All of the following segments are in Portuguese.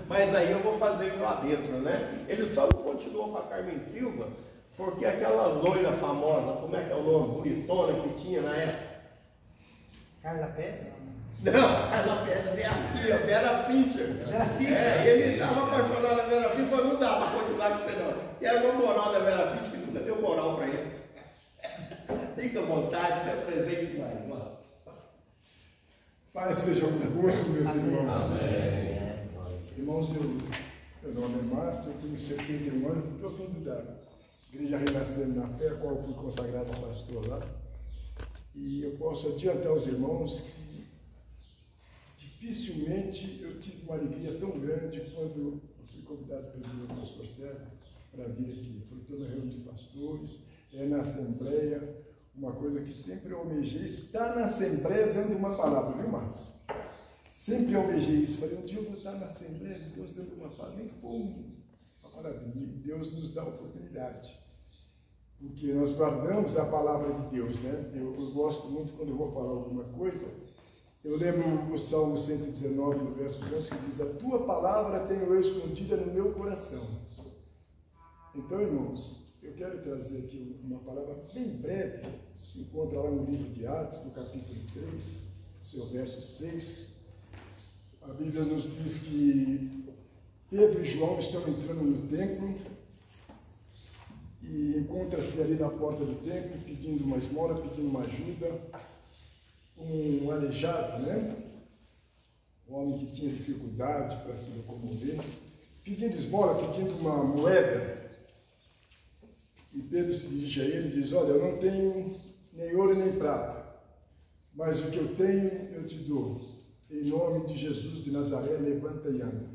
Mas aí eu vou fazer lá dentro, né? Ele só não continuou com a Carmen Silva, porque aquela loira famosa, como é que é o nome? Bonitona que tinha na época. Carla Pérez? Não, Carla Pérez é aqui, a Vera Fischer. Ele estava apaixonado na Vera Fischer, mas não dá para continuar com você não. E era uma moral da Vera Fischer que nunca deu moral para ele. Fica à vontade, se apresente mais, mano. Pai seja convosco, meus irmãos. Amém. Irmãos, meu nome é Marcos, eu tenho 71 anos, estou vindo da Igreja Renascendo na Fé, a qual fui consagrado pastor lá. E eu posso adiantar aos irmãos que dificilmente eu tive uma alegria tão grande quando eu fui convidado pelo pastor César para vir aqui. Foi toda a reunião de pastores, na Assembleia. Uma coisa que sempre eu almejei, estar na Assembleia dando uma palavra, viu, Marcos? Sempre almejei isso. Falei, um dia eu vou estar na Assembleia de Deus dando uma palavra. Nem que for uma maravilha. Deus nos dá a oportunidade. Porque nós guardamos a palavra de Deus, né? Eu gosto muito quando eu vou falar alguma coisa. Eu lembro o Salmo 119, no verso 11, que diz: a tua palavra tenho eu escondida no meu coração. Então, irmãos, eu quero trazer aqui uma palavra bem breve, se encontra lá no livro de Atos, no capítulo 3, seu verso 6. A Bíblia nos diz que Pedro e João estão entrando no templo e encontra-se ali na porta do templo pedindo uma esmola, pedindo uma ajuda. Um aleijado, né? Um homem que tinha dificuldade para se locomover, pedindo esmola, pedindo uma moeda. E Pedro se dirige a ele e diz: olha, eu não tenho nem ouro nem prata, mas o que eu tenho eu te dou. Em nome de Jesus de Nazaré, levanta e anda.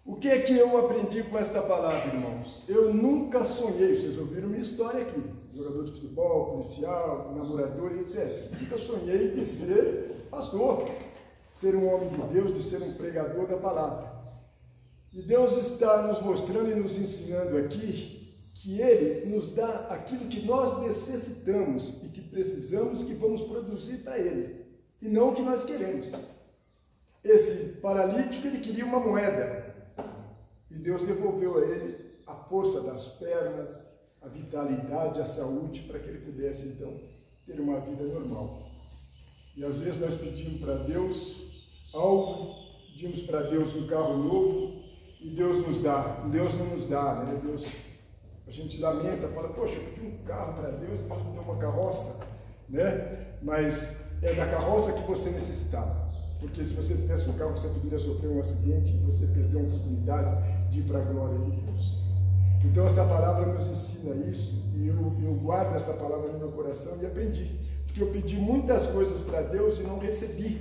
O que é que eu aprendi com esta palavra, irmãos? Eu nunca sonhei, vocês ouviram minha história aqui, jogador de futebol, policial, namorador, etc. Nunca sonhei de ser pastor, de ser um homem de Deus, de ser um pregador da palavra. E Deus está nos mostrando e nos ensinando aqui que Ele nos dá aquilo que nós necessitamos e que precisamos, que vamos produzir para Ele, e não o que nós queremos. Esse paralítico, ele queria uma moeda, e Deus devolveu a ele a força das pernas, a vitalidade, a saúde, para que ele pudesse, então, ter uma vida normal. E às vezes nós pedimos para Deus algo, pedimos para Deus um carro novo, e Deus nos dá. Deus não nos dá, né? Deus... A gente lamenta, fala, poxa, eu pedi um carro para Deus, Deus me deu uma carroça, né? Mas é da carroça que você necessitava. Porque se você tivesse um carro, você poderia sofrer um acidente e você perdeu a oportunidade de ir para a glória de Deus. Então essa palavra nos ensina isso, e eu guardo essa palavra no meu coração e aprendi. Porque eu pedi muitas coisas para Deus e não recebi.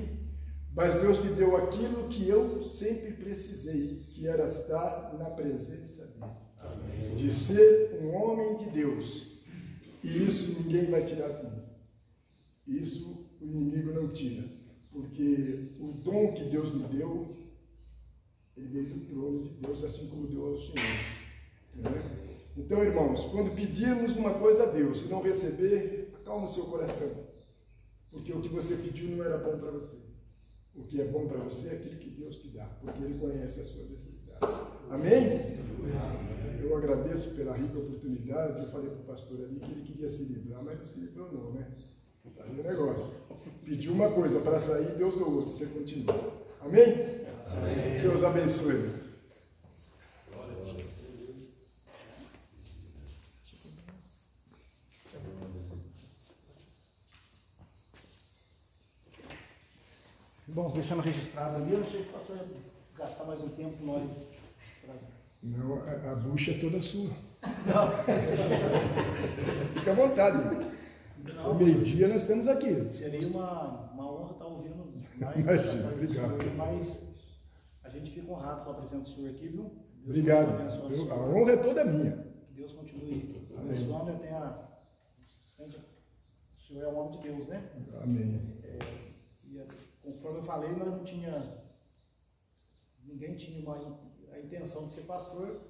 Mas Deus me deu aquilo que eu sempre precisei, que era estar na presença dEle. Amém. De ser um homem de Deus. E isso ninguém vai tirar de mim. Isso o inimigo não tira. Porque o dom que Deus me deu, ele veio do trono de Deus, assim como deu aos senhores. Né? Então, irmãos, quando pedirmos uma coisa a Deus e não receber, acalma o seu coração. Porque o que você pediu não era bom para você. O que é bom para você é aquilo que Deus te dá, porque Ele conhece as suas necessidades. Amém? Eu agradeço pela rica oportunidade. Eu falei para o pastor ali que ele queria se livrar, mas não se livrou não, né? Está aí o negócio. Pediu uma coisa para sair, Deus deu outra, você continua. Amém? Amém. Deus abençoe. Bom, deixando registrado ali, eu achei que o pastor ia gastar mais um tempo nós. Não, a bucha é toda sua. Fica à vontade. Não, meio-dia nós estamos aqui. Seria uma honra estar ouvindo mais. Imagina, obrigado. Senhor, mas a gente fica honrado com a presença do senhor aqui, viu? Deus obrigado. A honra é toda minha. Que Deus continue abençoando. O senhor é um homem de Deus, né? Amém. Conforme eu falei, ninguém tinha a intenção de ser pastor,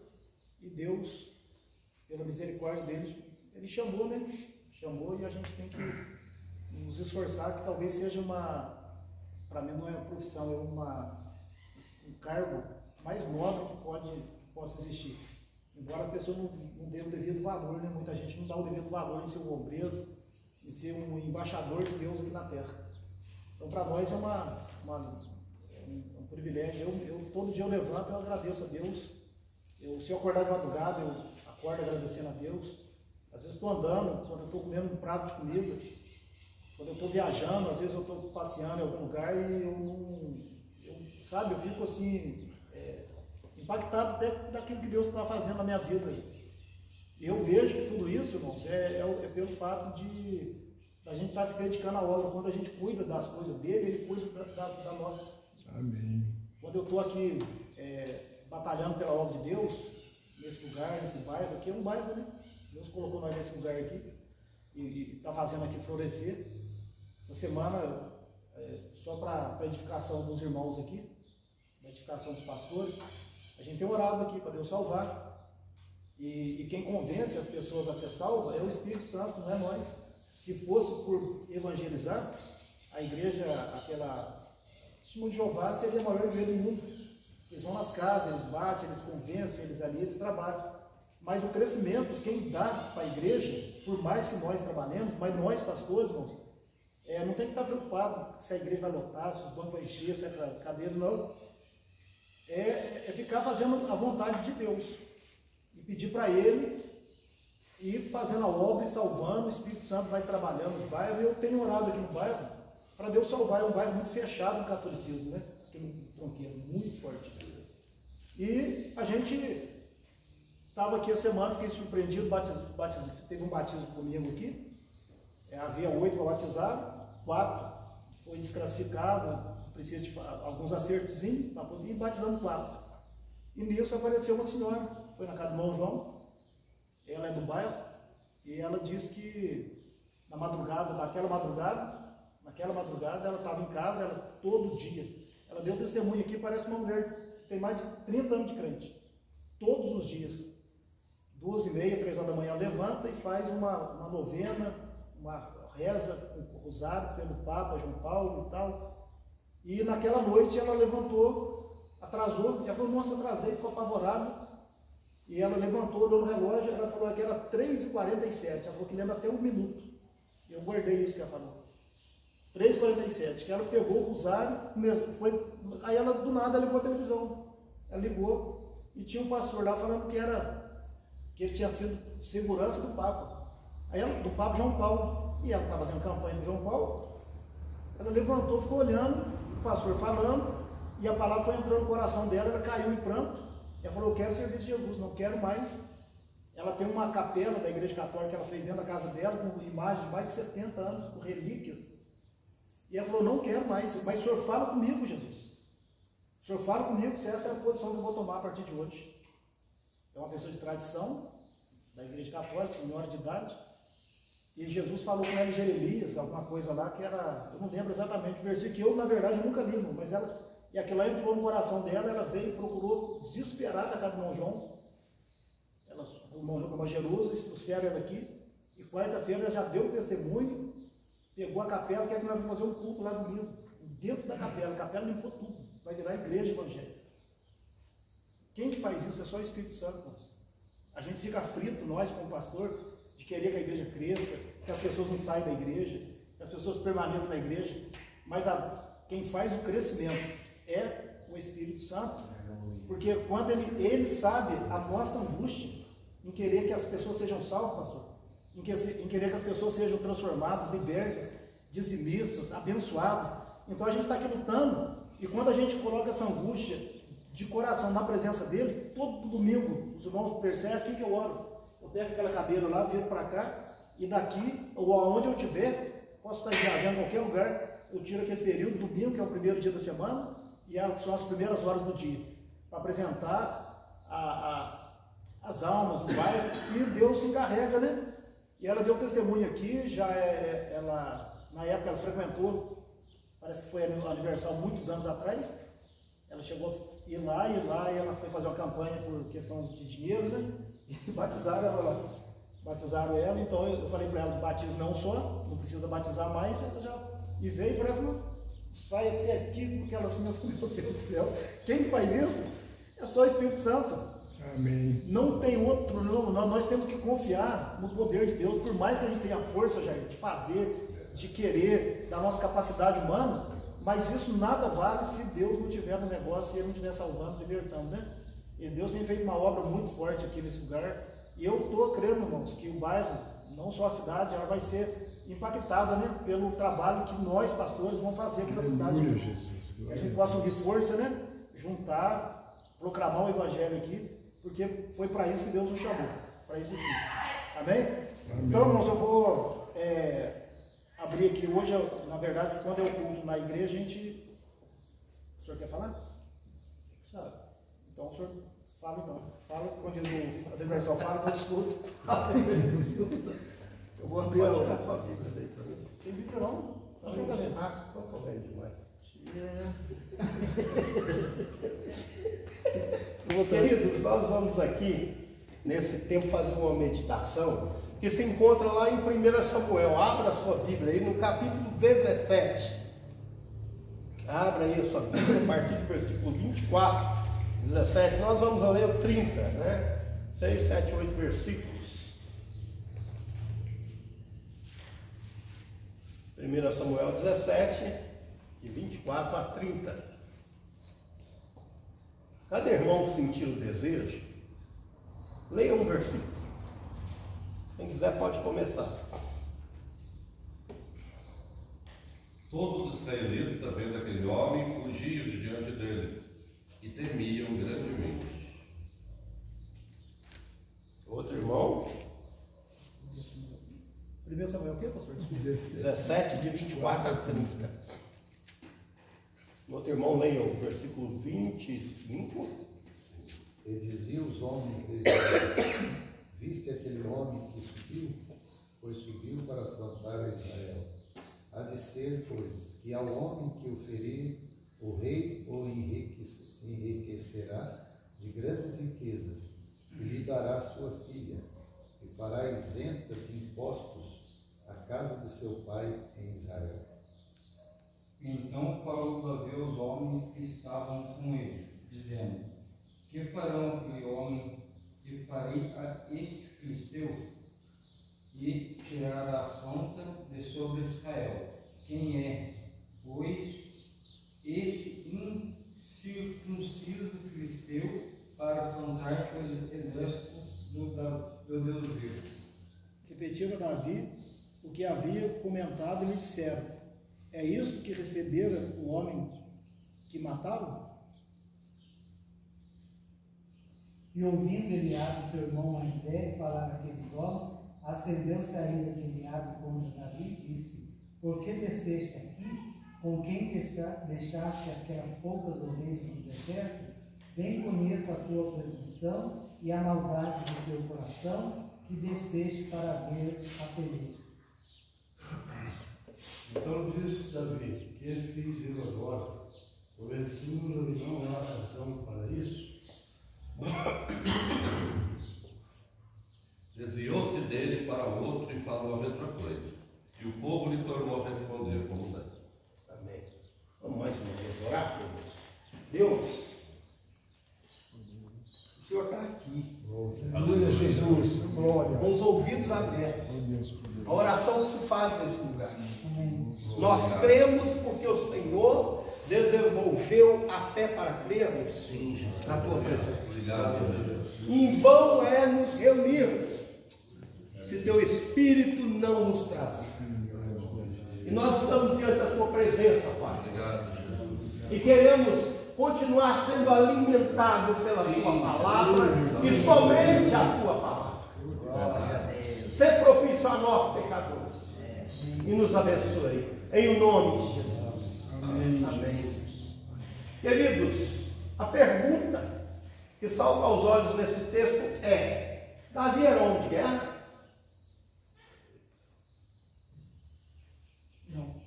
e Deus, pela misericórdia dele, Ele chamou, né? Chamou, e a gente tem que nos esforçar, que talvez seja para mim não é uma profissão, é um cargo mais nobre que possa existir. Embora a pessoa não dê o devido valor, né? Muita gente não dá o devido valor em ser um obreiro, em ser um embaixador de Deus aqui na terra. Então, para nós é um privilégio. Todo dia eu levanto, eu agradeço a Deus. Se eu acordar de madrugada, eu acordo agradecendo a Deus. Às vezes estou andando, quando eu estou comendo um prato de comida, quando eu estou viajando, às vezes eu estou passeando em algum lugar e eu fico assim, impactado até daquilo que Deus está fazendo na minha vida. E eu vejo que tudo isso, irmãos, é pelo fato de a gente estar se dedicando à obra. Quando a gente cuida das coisas dele, ele cuida da nossa. Amém. Quando eu estou aqui batalhando pela obra de Deus, nesse lugar, nesse bairro, aqui é um bairro, né? Deus colocou nós nesse lugar aqui e está fazendo aqui florescer. Essa semana, só para a edificação dos irmãos aqui, a edificação dos pastores, a gente tem orado aqui para Deus salvar. E quem convence as pessoas a ser salvas é o Espírito Santo, não é nós. Se fosse por evangelizar, a igreja, Testemunho de Jeová seria a maior igreja do mundo. Eles vão nas casas, eles batem, eles convencem, eles trabalham. Mas o crescimento, quem dá para a igreja, por mais que nós trabalhemos, mas nós pastores, irmãos, não tem que estar preocupado se a igreja vai lotar, se os bancos vão encher, se a cadeira não. É ficar fazendo a vontade de Deus e pedir para Ele e fazendo a obra e salvando. O Espírito Santo vai trabalhando nos bairros. Eu tenho orado aqui no bairro para Deus salvar. É um bairro muito fechado no catolicismo, né? Aqui no Tronqueiro, muito forte. E a gente estava aqui a semana, fiquei surpreendido, teve um batismo comigo aqui. Havia 8 para batizar, 4 foi desclassificado, precisa de alguns acertozinhos para poder ir batizando 4. E nisso apareceu uma senhora, foi na casa do irmão João, ela é do bairro, e ela disse que naquela madrugada, ela estava em casa, todo dia. Ela deu testemunho aqui, parece uma mulher que tem mais de 30 anos de crente. Todos os dias, 2h30, 3 horas da manhã, levanta e faz uma novena, uma reza, um rosário pelo Papa João Paulo e tal. E naquela noite ela levantou, atrasou, ela falou, nossa, atrasei, ficou apavorada. E ela levantou, olhou no relógio, ela falou que era 3h47, ela falou que lembra até 1 minuto. Eu guardei isso que ela falou. 3h47, que ela pegou o rosário, aí ela do nada ligou a televisão. Ela ligou e tinha um pastor lá falando que ele tinha sido segurança do Papa. Aí do Papa João Paulo. E ela estava fazendo campanha do João Paulo. Ela levantou, ficou olhando, o pastor falando, e a palavra foi entrando no coração dela, ela caiu em pranto. Ela falou, eu quero servir de Jesus, não quero mais. Ela tem uma capela da igreja católica que ela fez dentro da casa dela, com imagens de mais de 70 anos, com relíquias. E ela falou, não quero mais, mas o senhor fala comigo, Jesus. O senhor fala comigo, se essa é a posição que eu vou tomar a partir de hoje. É uma pessoa de tradição, da igreja católica, senhora de idade. E Jesus falou com ela em Jeremias, alguma coisa lá que era, eu não lembro exatamente o versículo, que eu, na verdade, nunca li, mas e aquilo lá entrou no coração dela, ela veio e procurou desesperada a casa do irmão João. O irmão Jerusa, trouxeram ela aqui, e quarta-feira ela já deu testemunho, pegou a capela, quer que nós vamos fazer um culto lá domingo, dentro da capela, a capela limpou tudo, vai virar igreja evangélica. Quem que faz isso é só o Espírito Santo, irmãos. A gente fica frito, nós como pastor, de querer que a igreja cresça, que as pessoas não saiam da igreja, que as pessoas permaneçam na igreja, mas quem faz o crescimento é o Espírito Santo, porque quando ele sabe a nossa angústia em querer que as pessoas sejam salvas, pastor, em querer que as pessoas sejam transformadas, libertas, dizimistas, abençoadas. Então a gente está aqui lutando, e quando a gente coloca essa angústia de coração na presença dele, todo domingo os irmãos percebem aqui que eu oro. Eu pego aquela cadeira lá, viro para cá, e daqui, ou aonde eu estiver, posso estar viajando em qualquer lugar, eu tiro aquele período, domingo, que é o primeiro dia da semana, e são as primeiras horas do dia, para apresentar as almas do bairro, e Deus se encarrega, né? E ela deu testemunho aqui, na época ela frequentou, parece que foi aniversário muitos anos atrás, ela chegou a ir lá, e ela foi fazer uma campanha por questão de dinheiro, né? E batizaram ela lá. Batizaram ela, então eu falei para ela, o batismo não é um só, não precisa batizar mais, ela já... E veio, parece sai até aqui, porque ela assim, meu Deus do céu, quem faz isso? É só o Espírito Santo. Amém. Não tem outro, não. Nós temos que confiar no poder de Deus, por mais que a gente tenha força, Jair, de fazer, de querer, da nossa capacidade humana, mas isso nada vale se Deus não tiver no negócio e Ele não estiver salvando, libertando, né? E Deus tem feito uma obra muito forte aqui nesse lugar, e eu estou crendo, irmãos, que o bairro, não só a cidade, ela vai ser impactada, né, pelo trabalho que nós, pastores, vamos fazer aqui na cidade. Que a gente possa unir força, né, juntar, proclamar o Evangelho aqui, porque foi para isso que Deus nos chamou, para esse fim. Amém? Amém? Então, irmãos, eu vou abrir aqui. Hoje, na verdade, quando é o culto na igreja, a gente... O senhor quer falar? Sabe? Então, o senhor fala, então. Fala, quando o adversário fala, eu escuto. Eu vou abrir a sua Bíblia daí para mim. Tem Bíblia não? Não tem Bíblia. Ah, então estou vendo demais. Queridos, nós vamos aqui, nesse tempo, fazer uma meditação que se encontra lá em 1 Samuel. Abra a sua Bíblia aí no capítulo 17. Abra aí a sua Bíblia a partir do versículo 24, 17. Nós vamos ler o 30, né? 6, 7, 8 versículos. 1 Samuel 17, de 24 a 30. Cada irmão que sentir o desejo, leia um versículo. Quem quiser pode começar. Todos os israelitas, vendo aquele homem, fugiam de diante dele e temiam grandemente. Outro irmão? 1 Samuel o quê, pastor? 17, de 24 a 30. Outro irmão, leia o versículo 25. E diziam os homens de Israel: viste aquele homem que subiu? Pois subiu para afrontar a Israel. Há de ser, pois, que ao homem que o ferir, o rei o enriquecerá de grandes riquezas, e lhe dará sua filha, e fará isenta de impostos a casa de seu pai em Israel. Então falou Davi aos homens que estavam com ele, dizendo: que farão aquele homem que farei a este filisteu? E tirar a afronta de sobre Israel. Quem é, pois, esse incircunciso filisteu para afrontar os exércitos do Deus vivo? Repetiram a Davi o que havia comentado e lhe disseram: é isso que recebera o homem que mataram? E ouvindo Eliabe, seu irmão mais velho, falar aqueles homens, acendeu-se a ira de Eliabe contra Davi e disse: por que desceste aqui? Com quem deixaste aquelas poucas ovelhas no deserto? Bem conheço a tua presunção e a maldade do teu coração, que desceste para ver a peleja. Então disse Davi: que fiz eu agora? Porventura não há razão para isso? Desviou-se dele para o outro e falou a mesma coisa. E o povo lhe tornou a responder como antes. Amém. Vamos mais uma vez orar por Deus. O Senhor está aqui. Aleluia, Jesus. Glória. Com os ouvidos abertos. A oração se faz nesse lugar. Nós cremos porque o Senhor desenvolveu a fé para crermos na tua presença. Obrigado, Deus. Em vão é nos reunirmos se teu Espírito não nos traz. E nós estamos diante da tua presença, Pai. Obrigado, Jesus. E queremos continuar sendo alimentados pela tua palavra e somente a tua palavra. Ser propício a nós, pecadores. E nos abençoe. Em o nome de Jesus. Amém. Amém. Queridos, a pergunta que salta aos olhos nesse texto é: Davi era homem de guerra? Não.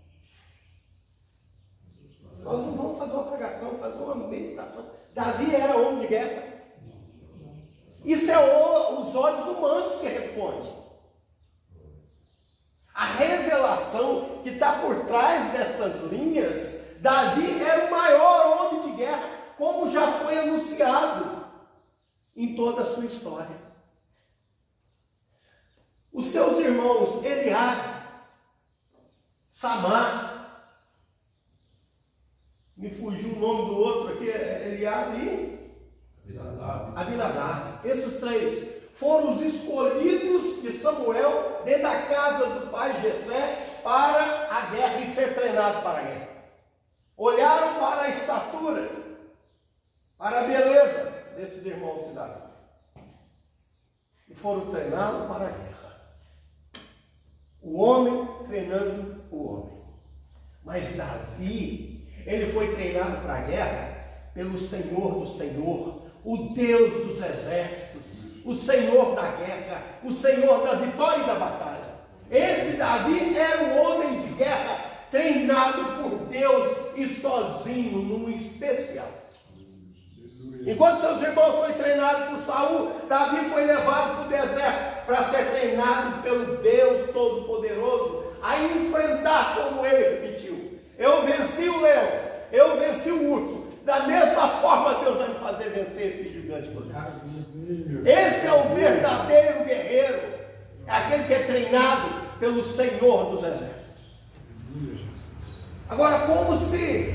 Nós não vamos fazer uma pregação, fazer uma meditação. Davi era homem de guerra? Isso é os olhos humanos que respondem. A revelação que está por trás destas linhas Davi era o maior homem de guerra, como já foi anunciado em toda a sua história. Os seus irmãos Eliabe, Samar, me fugiu o nome do outro aqui, Eliabe e Abinadab. Esses três foram os escolhidos de Samuel dentro da casa do pai Jessé para a guerra e ser treinado para a guerra. Olharam para a estatura, para a beleza desses irmãos de Davi e foram treinados para a guerra. O homem treinando o homem. Mas Davi, ele foi treinado para a guerra pelo Senhor do Senhor, o Deus dos exércitos, o Senhor da guerra, o Senhor da vitória e da batalha. Esse Davi era um homem de guerra, treinado por Deus e sozinho, num especial. Enquanto seus irmãos foram treinados por Saul, Davi foi levado para o deserto para ser treinado pelo Deus Todo-Poderoso a enfrentar, como ele repetiu: eu venci o leão, eu venci o urso. Da mesma forma, Deus vai me fazer vencer esse gigante poderoso. Esse é o verdadeiro guerreiro, é aquele que é treinado pelo Senhor dos exércitos. Agora, como se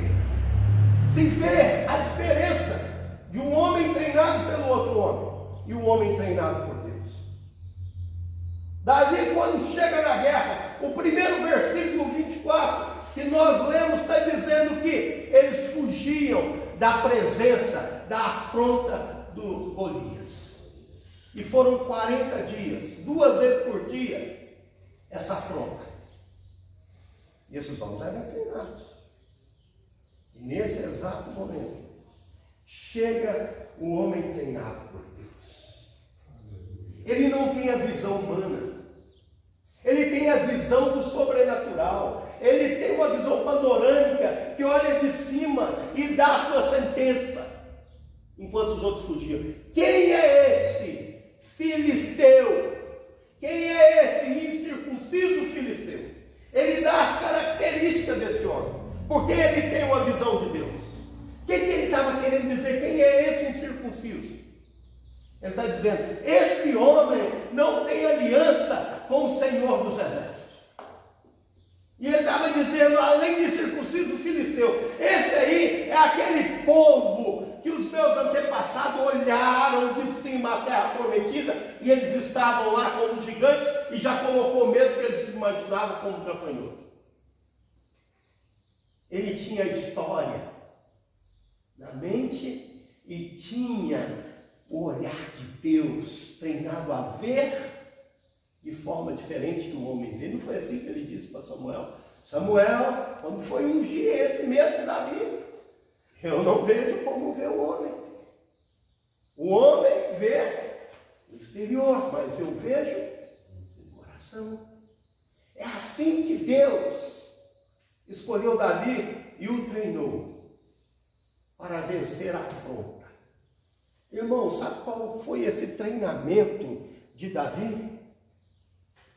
vê a diferença de um homem treinado pelo outro homem e um homem treinado por Deus? Davi, quando chega na guerra, o primeiro versículo 24 que nós lemos está dizendo que eles fugiam da presença, da afronta do Golias. E foram 40 dias, 2 vezes por dia, essa afronta. E esses homens eram treinados. E nesse exato momento, chega o homem treinado por Deus. Ele não tem a visão humana. Ele tem a visão do sobrenatural. Ele tem uma visão panorâmica que olha de cima e dá a sua sentença, enquanto os outros fugiam. Quem é esse filisteu? Quem é esse incircunciso filisteu? Ele dá as características desse homem, porque ele tem uma visão de Deus. O que ele estava querendo dizer? Quem é esse incircunciso? Ele está dizendo: esse homem não tem aliança com o Senhor dos exércitos. E ele estava dizendo, além de circunciso filisteu, esse aí é aquele povo que os meus antepassados olharam de cima à terra prometida e eles estavam lá como gigantes e já colocou medo que eles se imaginavam como gafanhoto. Ele tinha história na mente e tinha o olhar de Deus treinado a ver de forma diferente do homem vê. Não foi assim que ele disse para Samuel: Samuel, quando foi ungir esse mesmo Davi, eu não vejo como vê o homem. O homem vê o exterior, mas eu vejo o coração. É assim que Deus escolheu Davi e o treinou para vencer a afronta. Irmão, sabe qual foi esse treinamento de Davi?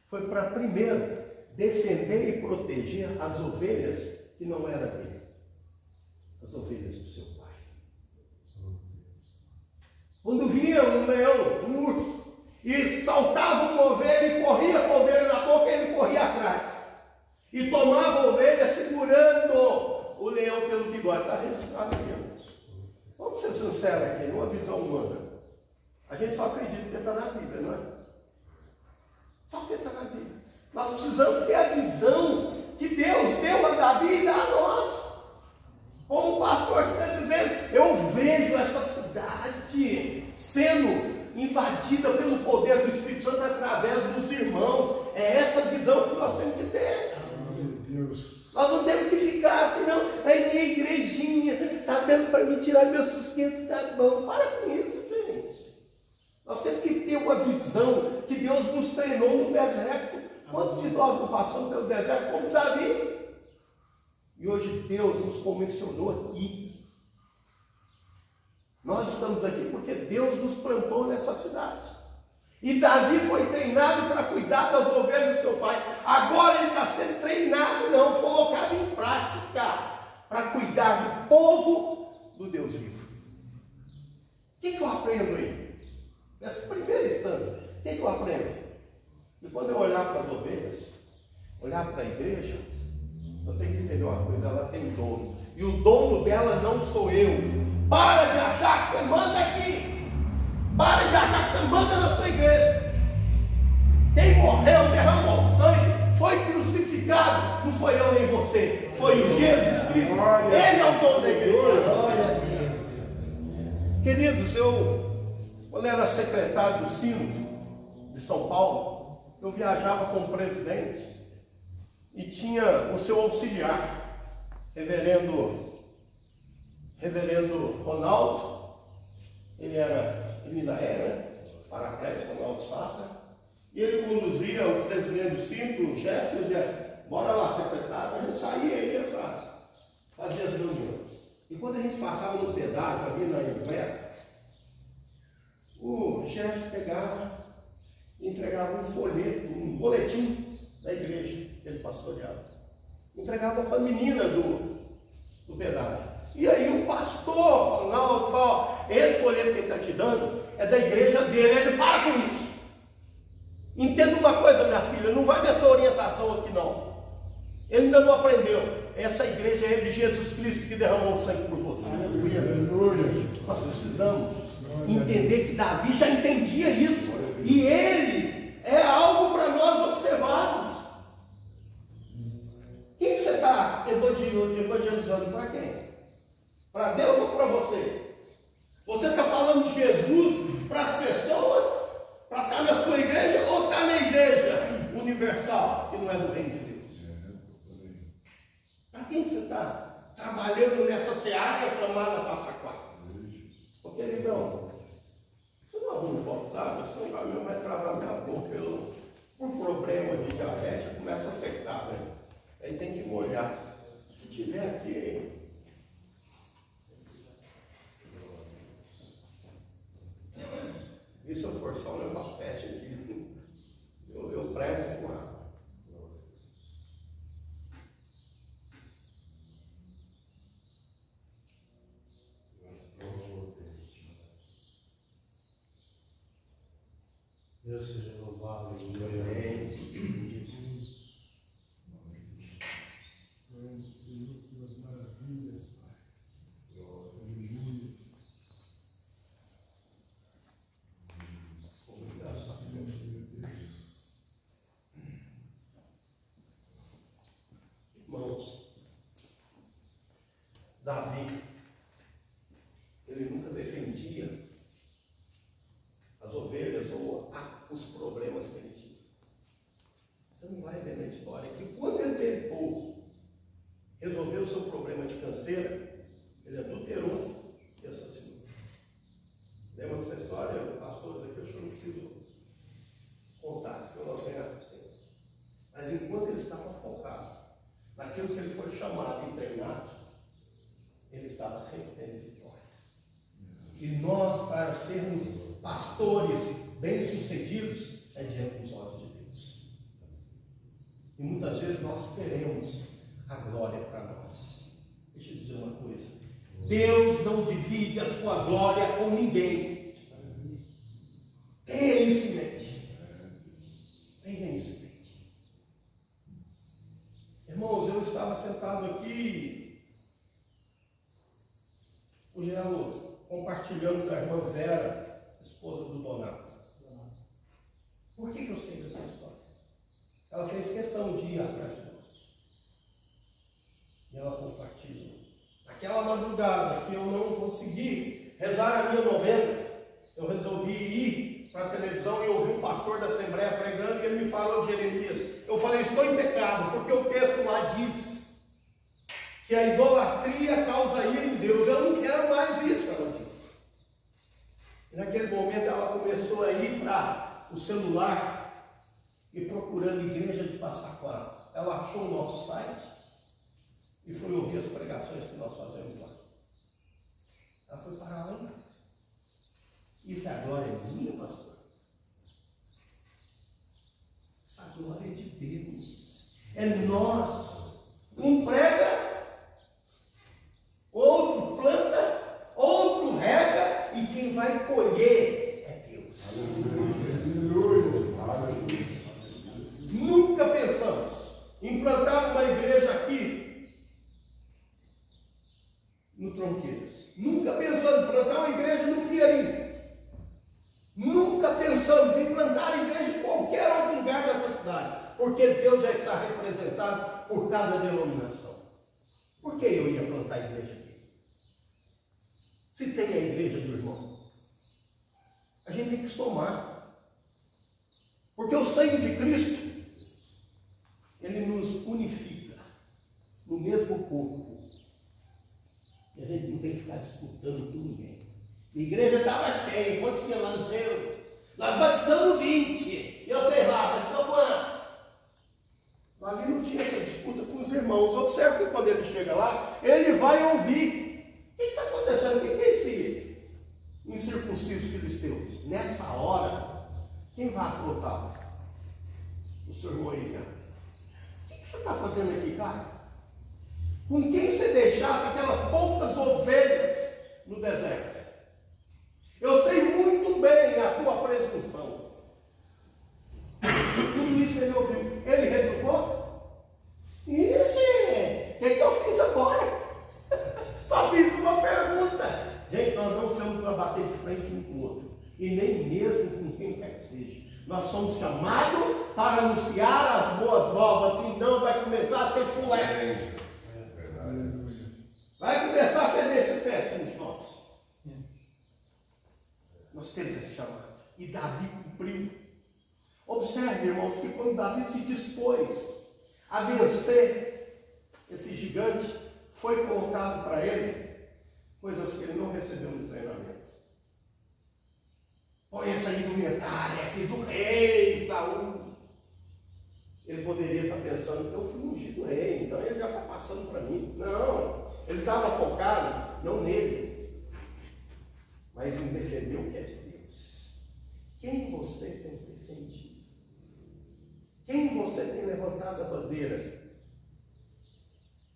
Foi para, primeiro, defender e proteger as ovelhas que não eram dele, as ovelhas do seu pai. Quando via um leão, um urso, e saltava uma ovelha e corria com a ovelha na boca, ele corria atrás e tomava a ovelha segurando o leão pelo bigode. Está registrado aqui, irmãos. Vamos ser sinceros aqui, numa visão humana. A gente só acredita que está na Bíblia, não é? Só porque está na Bíblia. Nós precisamos ter a visão que Deus deu a Davi e dá a nós. Como o pastor aqui está dizendo, eu vejo essa cidade sendo invadida pelo poder do Espírito Santo através dos irmãos. É essa visão que nós temos que ter. Meu Deus. Nós não temos que ficar assim, não. A minha igrejinha está dando para me tirar meu sustento, está bom. Para com isso, gente. Nós temos que ter uma visão que Deus nos treinou no deserto. Quantos de nós não passamos pelo deserto como Davi? E hoje Deus nos comissionou aqui. Nós estamos aqui porque Deus nos plantou nessa cidade. E Davi foi treinado para cuidar das ovelhas do seu pai. Agora ele está sendo treinado, não, colocado em prática para cuidar do povo do Deus vivo. O que eu aprendo aí? Nessa primeira instância, o que eu aprendo? E quando eu olhar para as ovelhas, olhar para a igreja, eu tenho que entender uma coisa, ela tem dono. E o dono dela não sou eu. Para de achar que você manda aqui. Para de achar que você manda na sua igreja. Quem morreu, derramou sangue, foi crucificado, não foi eu nem você, foi Jesus Cristo. Ele é o dono da igreja. Queridos, quando era secretário do Sínodo de São Paulo, eu viajava com o presidente e tinha o seu auxiliar, reverendo Ronaldo, ele ainda era, paraplégico, Ronaldo Sata, e ele conduzia o presidente do Sínodo, o Jeff, bora lá, secretário, a gente saía e ia para fazer as reuniões. E quando a gente passava no pedágio ali na Anhanguera, o chefe pegava e entregava um folheto, um boletim da igreja que ele pastoreava. Entregava para a menina do pedágio. E aí o pastor Ronaldo fala, esse folheto que ele está te dando é da igreja dele, ele para com isso. Entenda uma coisa, minha filha, não vai dessa orientação aqui não. Ele ainda não aprendeu. Essa igreja é de Jesus Cristo que derramou o sangue por você. Aleluia. Nós precisamos entender que Davi já entendia isso. E ele é algo para nós observarmos. Quem você está evangelizando para quem? Para Deus ou para você? Você está falando de Jesus para as pessoas? Para estar na sua igreja ou está na igreja universal, que não é do reino de Deus? Para quem você está trabalhando nessa seara chamada Passa Quatro? Porque, queridão, você não arruma voltar, senão vai travar minha boca. Por problema de diabetes, começa a secar, né? Aí tem que molhar. Se tiver aqui. E se eu forçar o negócio fecha aqui? Eu prego com água. Deus seja louvado, aleluia. Grande Senhor, tuas maravilhas, Pai. Aleluia. Irmãos, Davi, ele nunca defendia as ovelhas ou os problemas que ele tinha. Você não vai ver na história que quando ele tentou resolver o seu problema de canseira, ele adulterou e assassinou. Lembra dessa história, pastores aqui? Eu não preciso contar, porque nós ganhamos tempo. Mas enquanto ele estava focado naquilo que ele foi chamado e treinado, ele estava sempre tendo vitória. E nós, para sermos pastores bem-sucedidos, é diante dos olhos de Deus. E muitas vezes nós queremos a glória para nós. Deixa eu dizer uma coisa. Deus não divide a sua glória com ninguém. Tenha isso em mente. Tenha isso em mente. Irmãos, eu estava sentado aqui, o Gelo compartilhando com a irmã Vera, esposa do Donato. Por que eu sei dessa história? Ela fez questão de ir atrás de nós. E ela compartilha. Naquela madrugada que eu não consegui rezar a minha novena, eu resolvi ir para a televisão e ouvir um pastor da Assembleia pregando e ele me falou de Jeremias. Eu falei, estou em pecado, porque o texto lá diz que a idolatria causa ira em Deus. Eu não quero mais isso, ela disse. E naquele momento ela começou a ir para o celular e procurando igreja de Passa Quatro. Ela achou o nosso site e foi ouvir as pregações que nós fazemos lá. Ela foi parar lá em casa. Isso é a glória minha, pastor? Essa glória é de Deus. É nós. Um prega Banqueiras. Nunca pensamos em plantar uma igreja no Piarim. Nunca pensamos em plantar a igreja em qualquer outro lugar dessa cidade. Porque Deus já está representado por cada denominação. Por que eu ia plantar a igreja aqui? Se tem a igreja do irmão, a gente tem que somar. Porque o sangue de Cristo, ele nos unifica no mesmo corpo. E a gente não tem que ficar disputando com ninguém. A igreja estava cheia. Quantos tinha lá no céu? Nós batizamos 20. Eu sei lá, batizamos quantos? Davi não tinha essa disputa com os irmãos. Observe que quando ele chega lá, ele vai ouvir. O que está acontecendo? O que é esse incircunciso filisteu? Nessa hora, quem vai afrontá-lo? O seu irmão Eliabe. O que você está fazendo aqui, cara? Com quem você deixasse aquelas poucas ovelhas no deserto? Eu sei muito bem a tua presunção. Tudo isso ele ouviu. Ele retrucou? Ixi, o que eu fiz agora? Só fiz uma pergunta. Gente, nós não estamos para bater de frente um com o outro. E nem mesmo com quem quer que seja. Nós somos chamados para anunciar as boas novas, senão vai começar a ter chulé. Vai começar a feder esse péssimo de nós. Nós temos esse chamado. E Davi cumpriu. Observe, irmãos, que quando Davi se dispôs a vencer esse gigante, foi colocado para ele coisas que ele não recebeu no treinamento. Põe essa indumentária aqui do rei Saul. Ele poderia estar pensando, eu fui ungido rei, então ele já está passando para mim. Não, ele estava focado, não nele, mas em defender o que é de Deus. Quem você tem defendido? Quem você tem levantado a bandeira?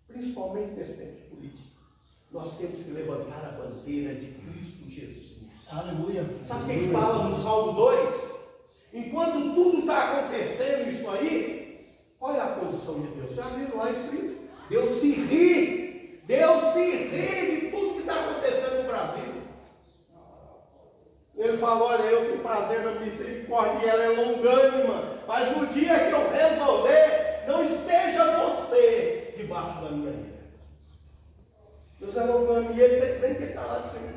Principalmente nesse tempo de política. Nós temos que levantar a bandeira de Cristo Jesus. Aleluia. Sabe quem fala no Salmo 2? Enquanto tudo está acontecendo isso aí, qual é a posição de Deus? Já viram lá escrito? Deus se ri. Deus se ri de tudo que está acontecendo no Brasil. Ele fala, olha, eu tenho prazer na misericórdia e ela é longânima, mas no dia que eu resolver, não esteja você debaixo da minha ira. Deus é longânimo e ele está dizendo que ele está lá de cima.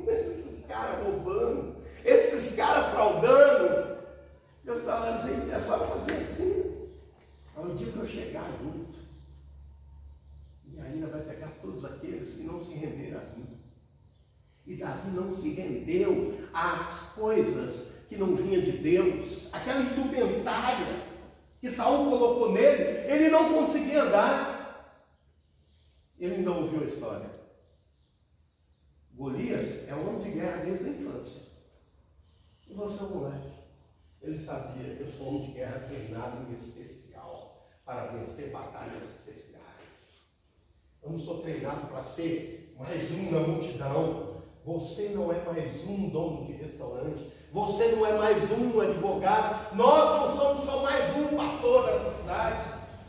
Esses caras roubando, esses caras fraudando. Deus está lá dizendo, é só fazer assim. Aí o dia que eu chegar junto, e ainda vai pegar todos aqueles que não se renderam a mim. E Davi não se rendeu às coisas que não vinham de Deus. Aquela indumentária que Saul colocou nele, ele não conseguia andar. Ele ainda ouviu a história. Golias é um homem de guerra desde a infância. E você é um moleque. Ele sabia, eu sou um homem de guerra treinado em especial para vencer batalhas especiais. Eu não sou treinado para ser mais um na multidão. Você não é mais um dono de restaurante. Você não é mais um advogado. Nós não somos só mais um pastor dessa cidade.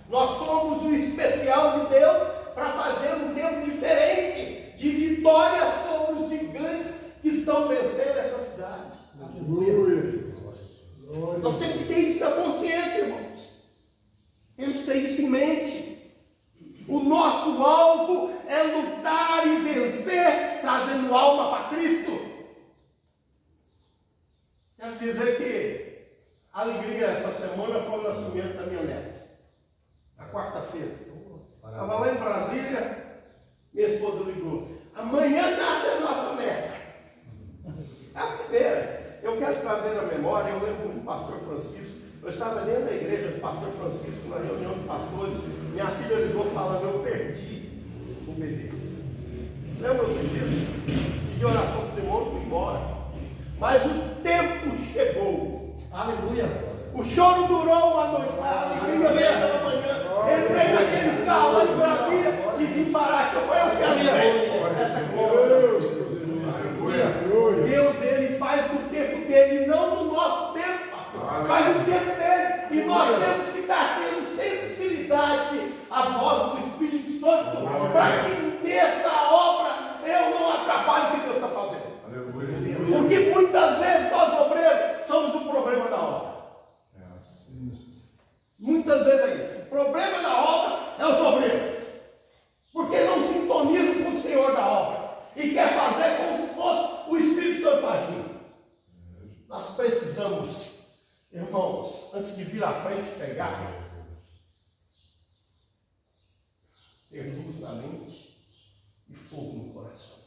Nós somos o especial de Deus para fazer um tempo diferente de vitória sobre os gigantes que estão vencendo essa cidade. Aleluia. Nós temos que ter isso na consciência, irmãos. Temos que ter isso em mente. O nosso alvo é lutar e vencer, trazendo alma para Cristo. Quero dizer que a alegria essa semana foi o nascimento da minha neta. Na quarta-feira. Estava lá em Brasília, minha esposa ligou. Amanhã nasce a nossa neta. A primeira, eu quero trazer na memória, eu lembro do pastor Francisco. Eu estava dentro da igreja do pastor Francisco, na reunião de pastores. Minha filha ligou falando, eu perdi o bebê. Lembram-se disso? Pedi oração para o irmão e fui embora. Mas o tempo chegou. Aleluia. O choro durou uma noite, mas a alegria veio pela manhã. Entrei naquele carro lá em Brasília e vim parar aqui. Eu falei, eu quero ver essa glória. Deus, ele faz no tempo dele, não no nosso tempo, pastor. Faz no tempo dele. E nós temos que estar tendo sensibilidade à voz do Espírito Santo para que nessa antes de vir à frente e pegar, ter luz na mente e fogo no coração.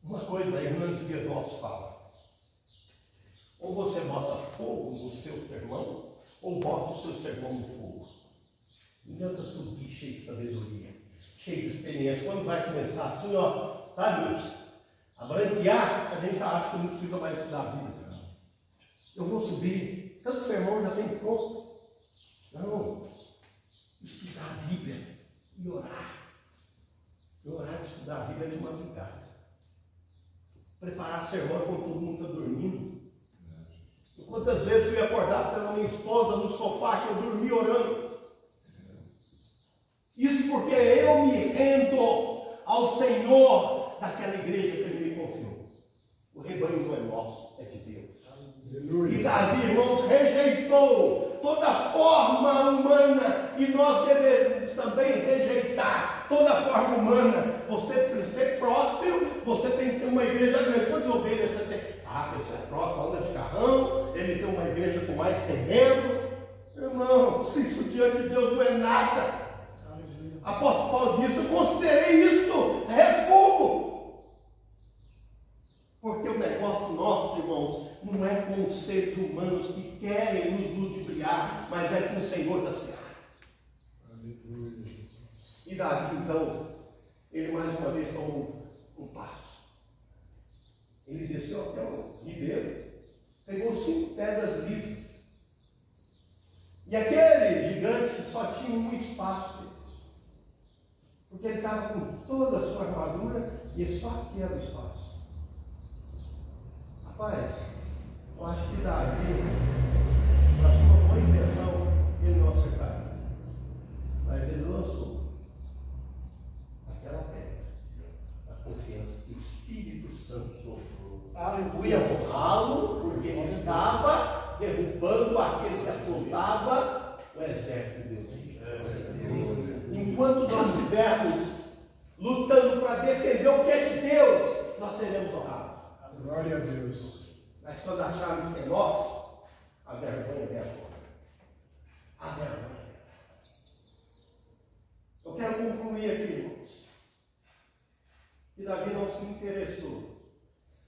Uma coisa a Hernandes Dias Lopes fala: ou você bota fogo no seu sermão, ou bota o seu sermão no fogo. Não adianta subir cheio de sabedoria, cheio de experiência. Quando vai começar assim, ó, sabe, a branquear, a gente já acha que não precisa mais estudar a Bíblia. Eu vou subir, tanto sermão já tem pronto. Não, estudar a Bíblia e orar. E orar e estudar a Bíblia de madrugada. Preparar sermão quando todo mundo está dormindo. E quantas vezes fui acordado pela minha esposa no sofá que eu dormi orando. Isso porque eu me rendo ao Senhor daquela igreja que Ele me confiou. O rebanho não é nosso, é de Deus. Aleluia. E Davi, irmãos, rejeitou toda forma humana, e nós devemos também rejeitar toda forma humana. Você, para ser próspero, você tem que ter uma igreja grande. Quantas ovelhas você tem? Ah, você é próspero, anda de carrão, ele tem uma igreja com mais de 100 membros. Irmão, se isso diante de Deus não é nada. Apóstolo Paulo disse: eu considerei isto refúgio. Porque o negócio nosso, irmãos, não é com os seres humanos que querem nos ludibriar, mas é com o Senhor da Seara. E Davi, então, ele mais uma vez tomou um passo. Ele desceu até o ribeiro, pegou 5 pedras lisas. E aquele gigante só tinha um espaço. Porque ele estava com toda a sua armadura e só aqui era o espaço. Rapaz, eu acho que Davi, com a sua boa intenção, ele não acertaria. Mas ele lançou aquela pedra, a confiança que o Espírito Santo tocou. Aleluia, honrá-lo, porque ele estava derrubando aquele que afrontava o exército de Deus. Enquanto nós estivermos lutando para defender o que é de Deus, nós seremos honrados. Glória a Deus. Mas quando acharmos que é nosso, a vergonha dela. A vergonha dela. Eu quero concluir aqui, irmãos, que Davi não se interessou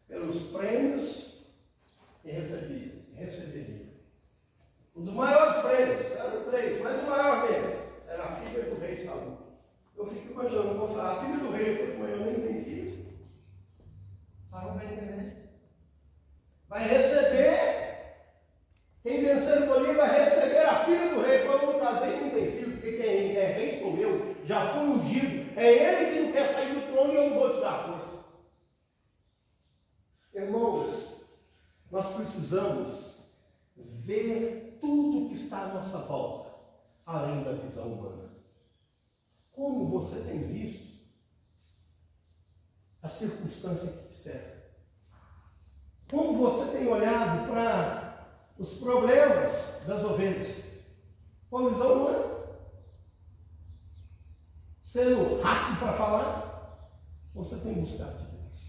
pelos prêmios que receberia. Um dos maiores prêmios, eram 3, mas o maior deles era a filha do rei Saul. Eu fico imaginando, eu vou falar, a filha do rei, eu nem tenho filho. Parou para entender. Vai receber, quem vencer o Golias vai receber a filha do rei. Falou, eu não casei, não tem filho, porque quem é rei sou eu, já fui ungido. É ele que não quer sair do trono e eu não vou te dar força. Irmãos, nós precisamos ver tudo que está à nossa volta, além da visão humana. Como você tem visto a circunstância que te serve? Como você tem olhado para os problemas das ovelhas? Com a visão humana? Sendo rápido para falar? Você tem buscado de Deus.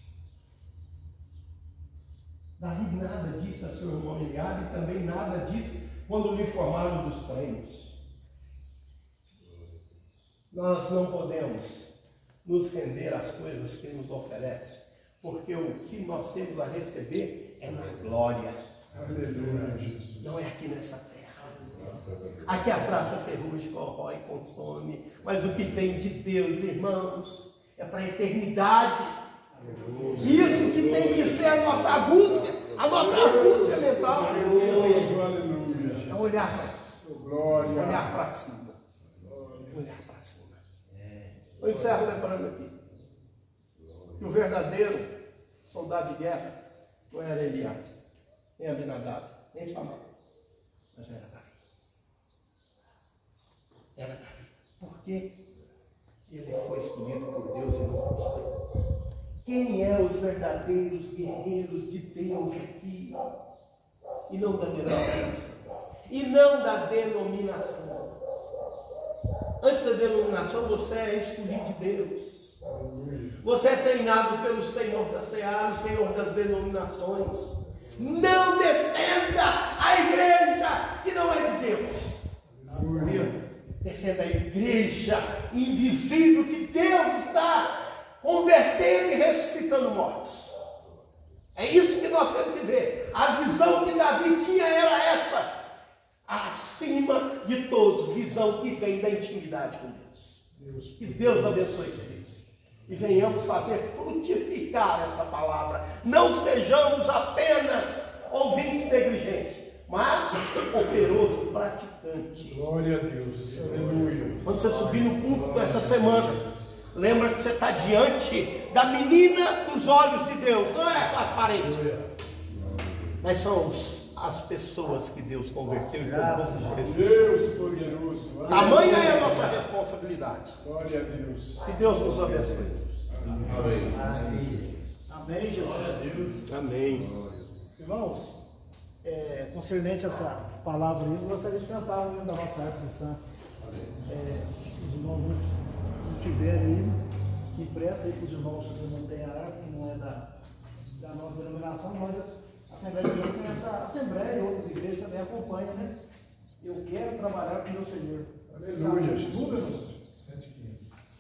Davi nada disse a seu irmão Eliabe e também nada disse quando lhe informaram dos prêmios. Nós não podemos nos render às coisas que Ele nos oferece, porque o que nós temos a receber é na glória. Aleluia, Jesus. Não é aqui nessa terra. Aqui a traça ferrugem, corrói, consome, mas o que vem de Deus, irmãos, é para a eternidade. Isso que tem que ser a nossa argúcia mental. Aleluia. É olhar para cima. Olhar para cima. Eu encerro lembrando aqui que o verdadeiro soldado de guerra não era Eliabe, nem Abinadab, nem Samar, mas era Davi. Era Davi. Por quê? Ele foi escolhido por Deus e não por você. Quem é os verdadeiros guerreiros de Deus aqui? E não da denominação. E não da denominação. Antes da denominação, você é escolhido de Deus. Você é treinado pelo Senhor da Seara, o Senhor das denominações. Não defenda a igreja que não é de Deus. Defenda a igreja invisível que Deus está convertendo e ressuscitando mortos. É isso que nós temos que ver. A visão que Davi tinha era essa. Acima de todos, visão que vem da intimidade com Deus. Que Deus abençoe vocês. E venhamos fazer frutificar essa palavra. Não sejamos apenas ouvintes negligentes, mas operoso, praticante. Glória a Deus. Aleluia. Quando você subir no púlpito essa semana, lembra que você está diante da menina dos olhos de Deus. Não é aparente, mas são as pessoas que Deus converteu e colocou. Deus poderoso. Tamanha é a nossa responsabilidade. Glória a Deus. Que Deus nos abençoe. Amém, Jesus. Amém. Irmãos, concernente essa palavra aí, eu gostaria de cantar o hino da nossa arte cristã. Os irmãos não tiverem aí, impressa aí para os irmãos que não têm a arte, que não é da nossa denominação, mas a Assembleia de Deus tem essa Assembleia e outras igrejas também acompanham, né? Eu quero trabalhar com o meu Senhor. Aleluia, Jesus. Número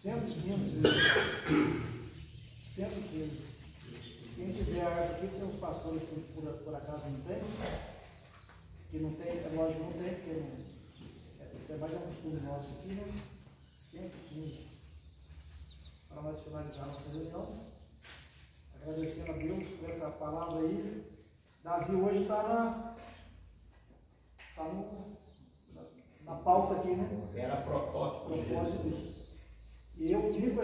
115. Quem tiver a arte aqui, tem uns pastores que por acaso não tem. Que não tem, é lógico que não tem, porque isso é mais um costume nosso aqui, né? 115. Para nós finalizar nossa reunião, agradecendo a Deus por essa palavra aí. Davi hoje está na pauta aqui, né? Era protótipo de Jesus. E eu fico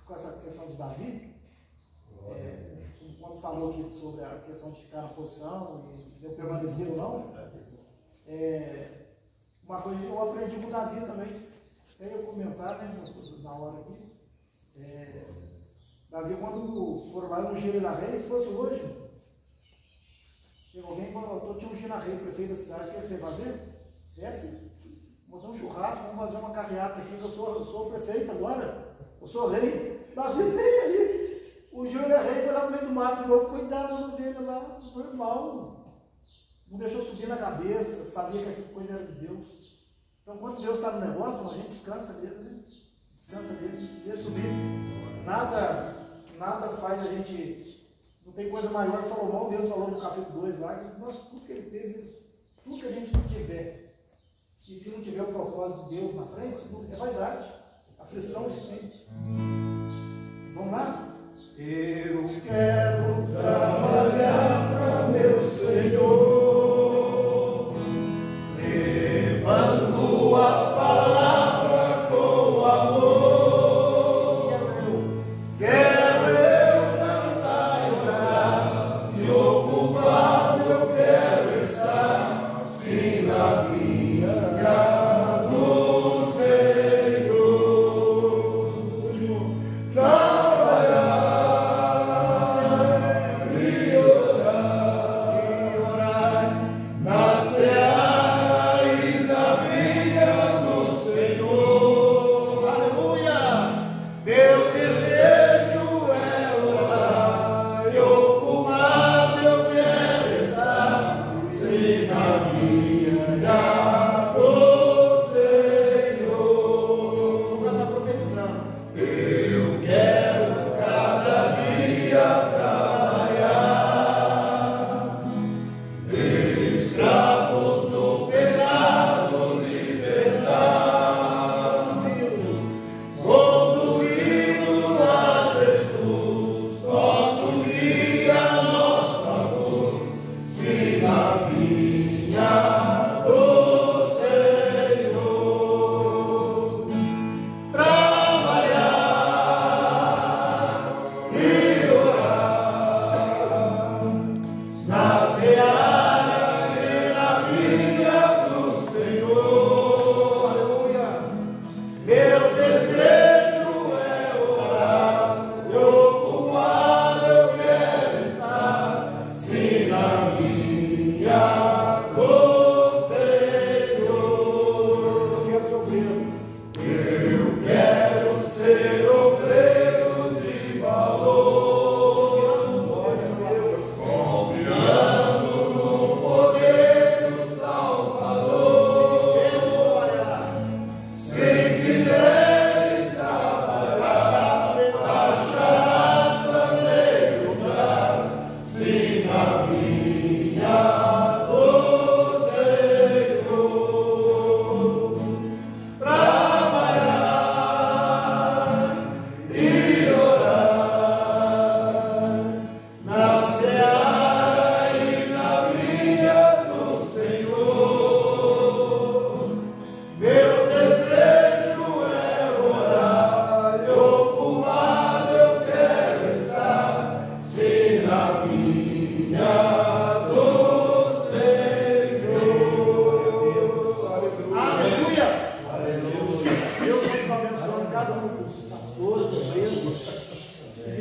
com essa questão de Davi, quando falou aqui sobre a questão de ficar na posição, e eu permanecer ou não, uma coisa que eu aprendi com o Davi também, até eu comentar, né, na hora aqui, Davi, quando foram lá no Giro na Rei, se fosse hoje, chegou alguém e falou, tinha um Giro na Rei, prefeito da cidade, o que você vai fazer? Desce. Vamos fazer um churrasco, vamos fazer uma carreata aqui, eu sou o prefeito agora, eu sou rei. Davi veio aí, o Júlio Rei foi lá no meio do mato de novo, cuidado das ovelhas lá, foi mal, não deixou subir na cabeça, sabia que aquela coisa era de Deus. Então, quando Deus está no negócio, a gente descansa dele, né? Descansa dele, deixa subir. Nada faz a gente, não tem coisa maior. Salomão, Deus falou no capítulo 2 lá, que tudo que ele teve, tudo que a gente não tiver, e se não tiver o propósito de Deus na frente, é vaidade, aflição distante. Vamos lá? Eu quero trabalhar para meu Senhor, levando a palavra com amor. Quero eu cantar e orar, e ocupado eu quero estar, sim, nas vinhas do Senhor. Trabalhar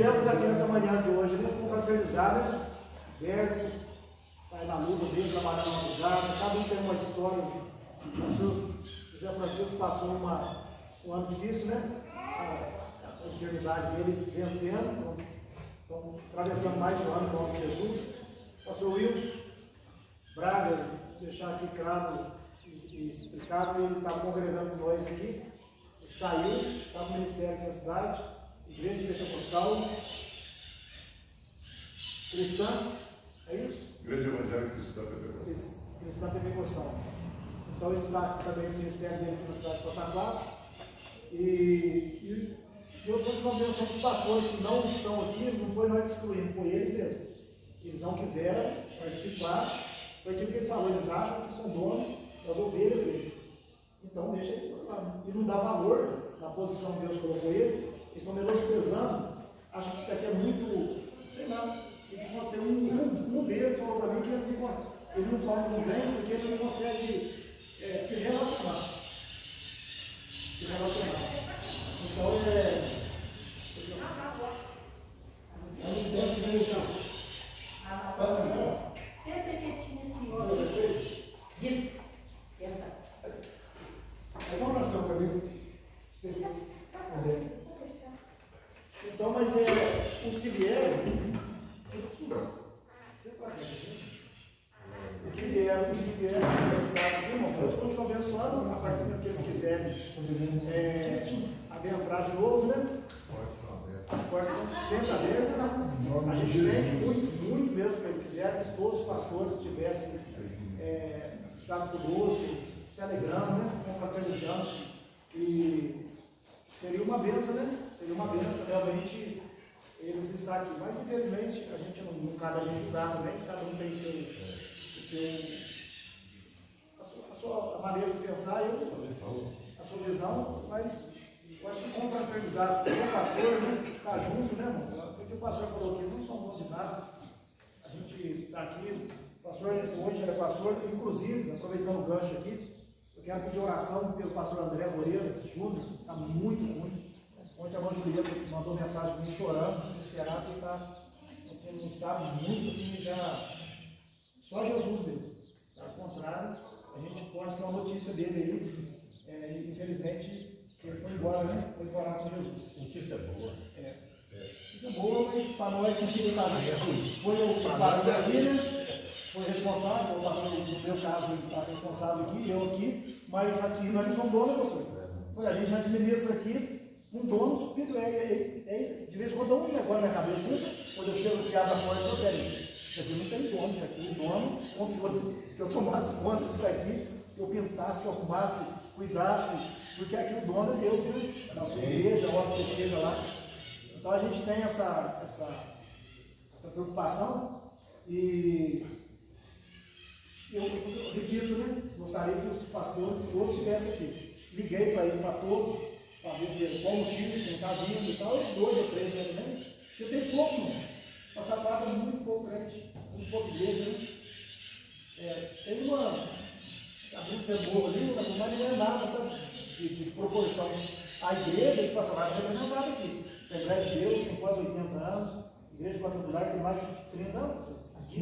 viemos aqui nessa manhã de hoje, né, confraternizar, né? Berto, está aí na luta dele, trabalhando na madrugada, cada um tem uma história. O José Francisco passou um ano difícil, né? A enfermidade dele vencendo, então, atravessando mais um ano com o nome de Jesus. Pastor Wilson Braga, deixar aqui claro e explicado, ele estava congregando com nós aqui, saiu, estava no ministério aqui na cidade, Igreja Pentecostal Cristã, é isso? Igreja Evangélica Cristã Pentecostal. Cristã Pentecostal. Então ele está também no ministério dele aqui na cidade de Passa Quatro. E Deus continua abençoando os pastores que não estão aqui, não foi nós excluindo, foi eles mesmos. Eles não quiseram participar, foi aquilo que ele falou, eles acham que são donos das ovelhas deles. Então deixa eles lá. E não dá valor na posição que Deus colocou ele, eles estão menosprezando, acham que isso aqui é muito, sei lá. Tem um deles falou para mim que ele não toma no vento porque ele não consegue se relacionar. Então não sei se ele já. Sempre quietinho aqui, olha. Senta. É uma oração para mim. Então, mas os que vieram. O que vieram abençoados, irmão, Deus continua abençoando a partir do que eles quiserem adentrar de novo, né? As portas são sempre abertas, né? A gente sente muito mesmo que ele quiser que todos os pastores tivessem estado conosco, se alegrando, né? Confraternizando. E seria uma benção, né? Seria uma benção realmente eles estar aqui. Mas infelizmente a gente não cabe a gente julgar também, cada um tem a sua maneira de pensar, a sua visão, mas eu acho que confraternizar com o pastor, né? Ficar junto, né, irmão? Foi o que o pastor falou aqui, não são bons de nada. A gente está aqui, o pastor hoje é pastor, inclusive, aproveitando o gancho aqui, eu quero pedir oração pelo pastor André Moreira Júnior, está muito ruim. Ontem a irmã Julieta mandou mensagem para mim chorando, desesperado, porque está assim, num estado muito assim, já só Jesus mesmo. Caso contrário, a gente pode ter uma notícia dele aí, infelizmente, que ele foi embora, né? Foi embora com Jesus. Notícia boa. Notícia boa, mas para nós não queria estar junto. Foi o pastor aqui, né? Foi responsável, o pastor, no meu caso, ele está responsável aqui, eu aqui, mas aqui nós não somos donos, pastor. Foi, a gente administra aqui. Um dono subido, de vez em quando eu um negócio na minha cabeça, quando eu chego aqui, abro a porta, eu peraí, isso aqui não tem dono, isso aqui, o dono confiou que eu tomasse conta disso aqui, que eu pintasse, que eu arrumasse, cuidasse, porque aqui o dono é Deus, né? Na sua igreja, a hora que você chega lá. Então a gente tem essa preocupação e eu repito, né? Gostaria que os pastores todos estivessem aqui. Liguei para ele, para todos, para ver se qual motivo que não está vindo e tal, os 2 ou 3 elementos, porque tem pouco, não. Passar palavra muito pouco crente, muito pouco igreja, né? Tem uma muito temor ali, mas não é nada, sabe, de proporção. A igreja que passa lá é representada aqui. Assembleia de Deus tem quase 80 anos, igreja particular tem mais de 30 anos, aqui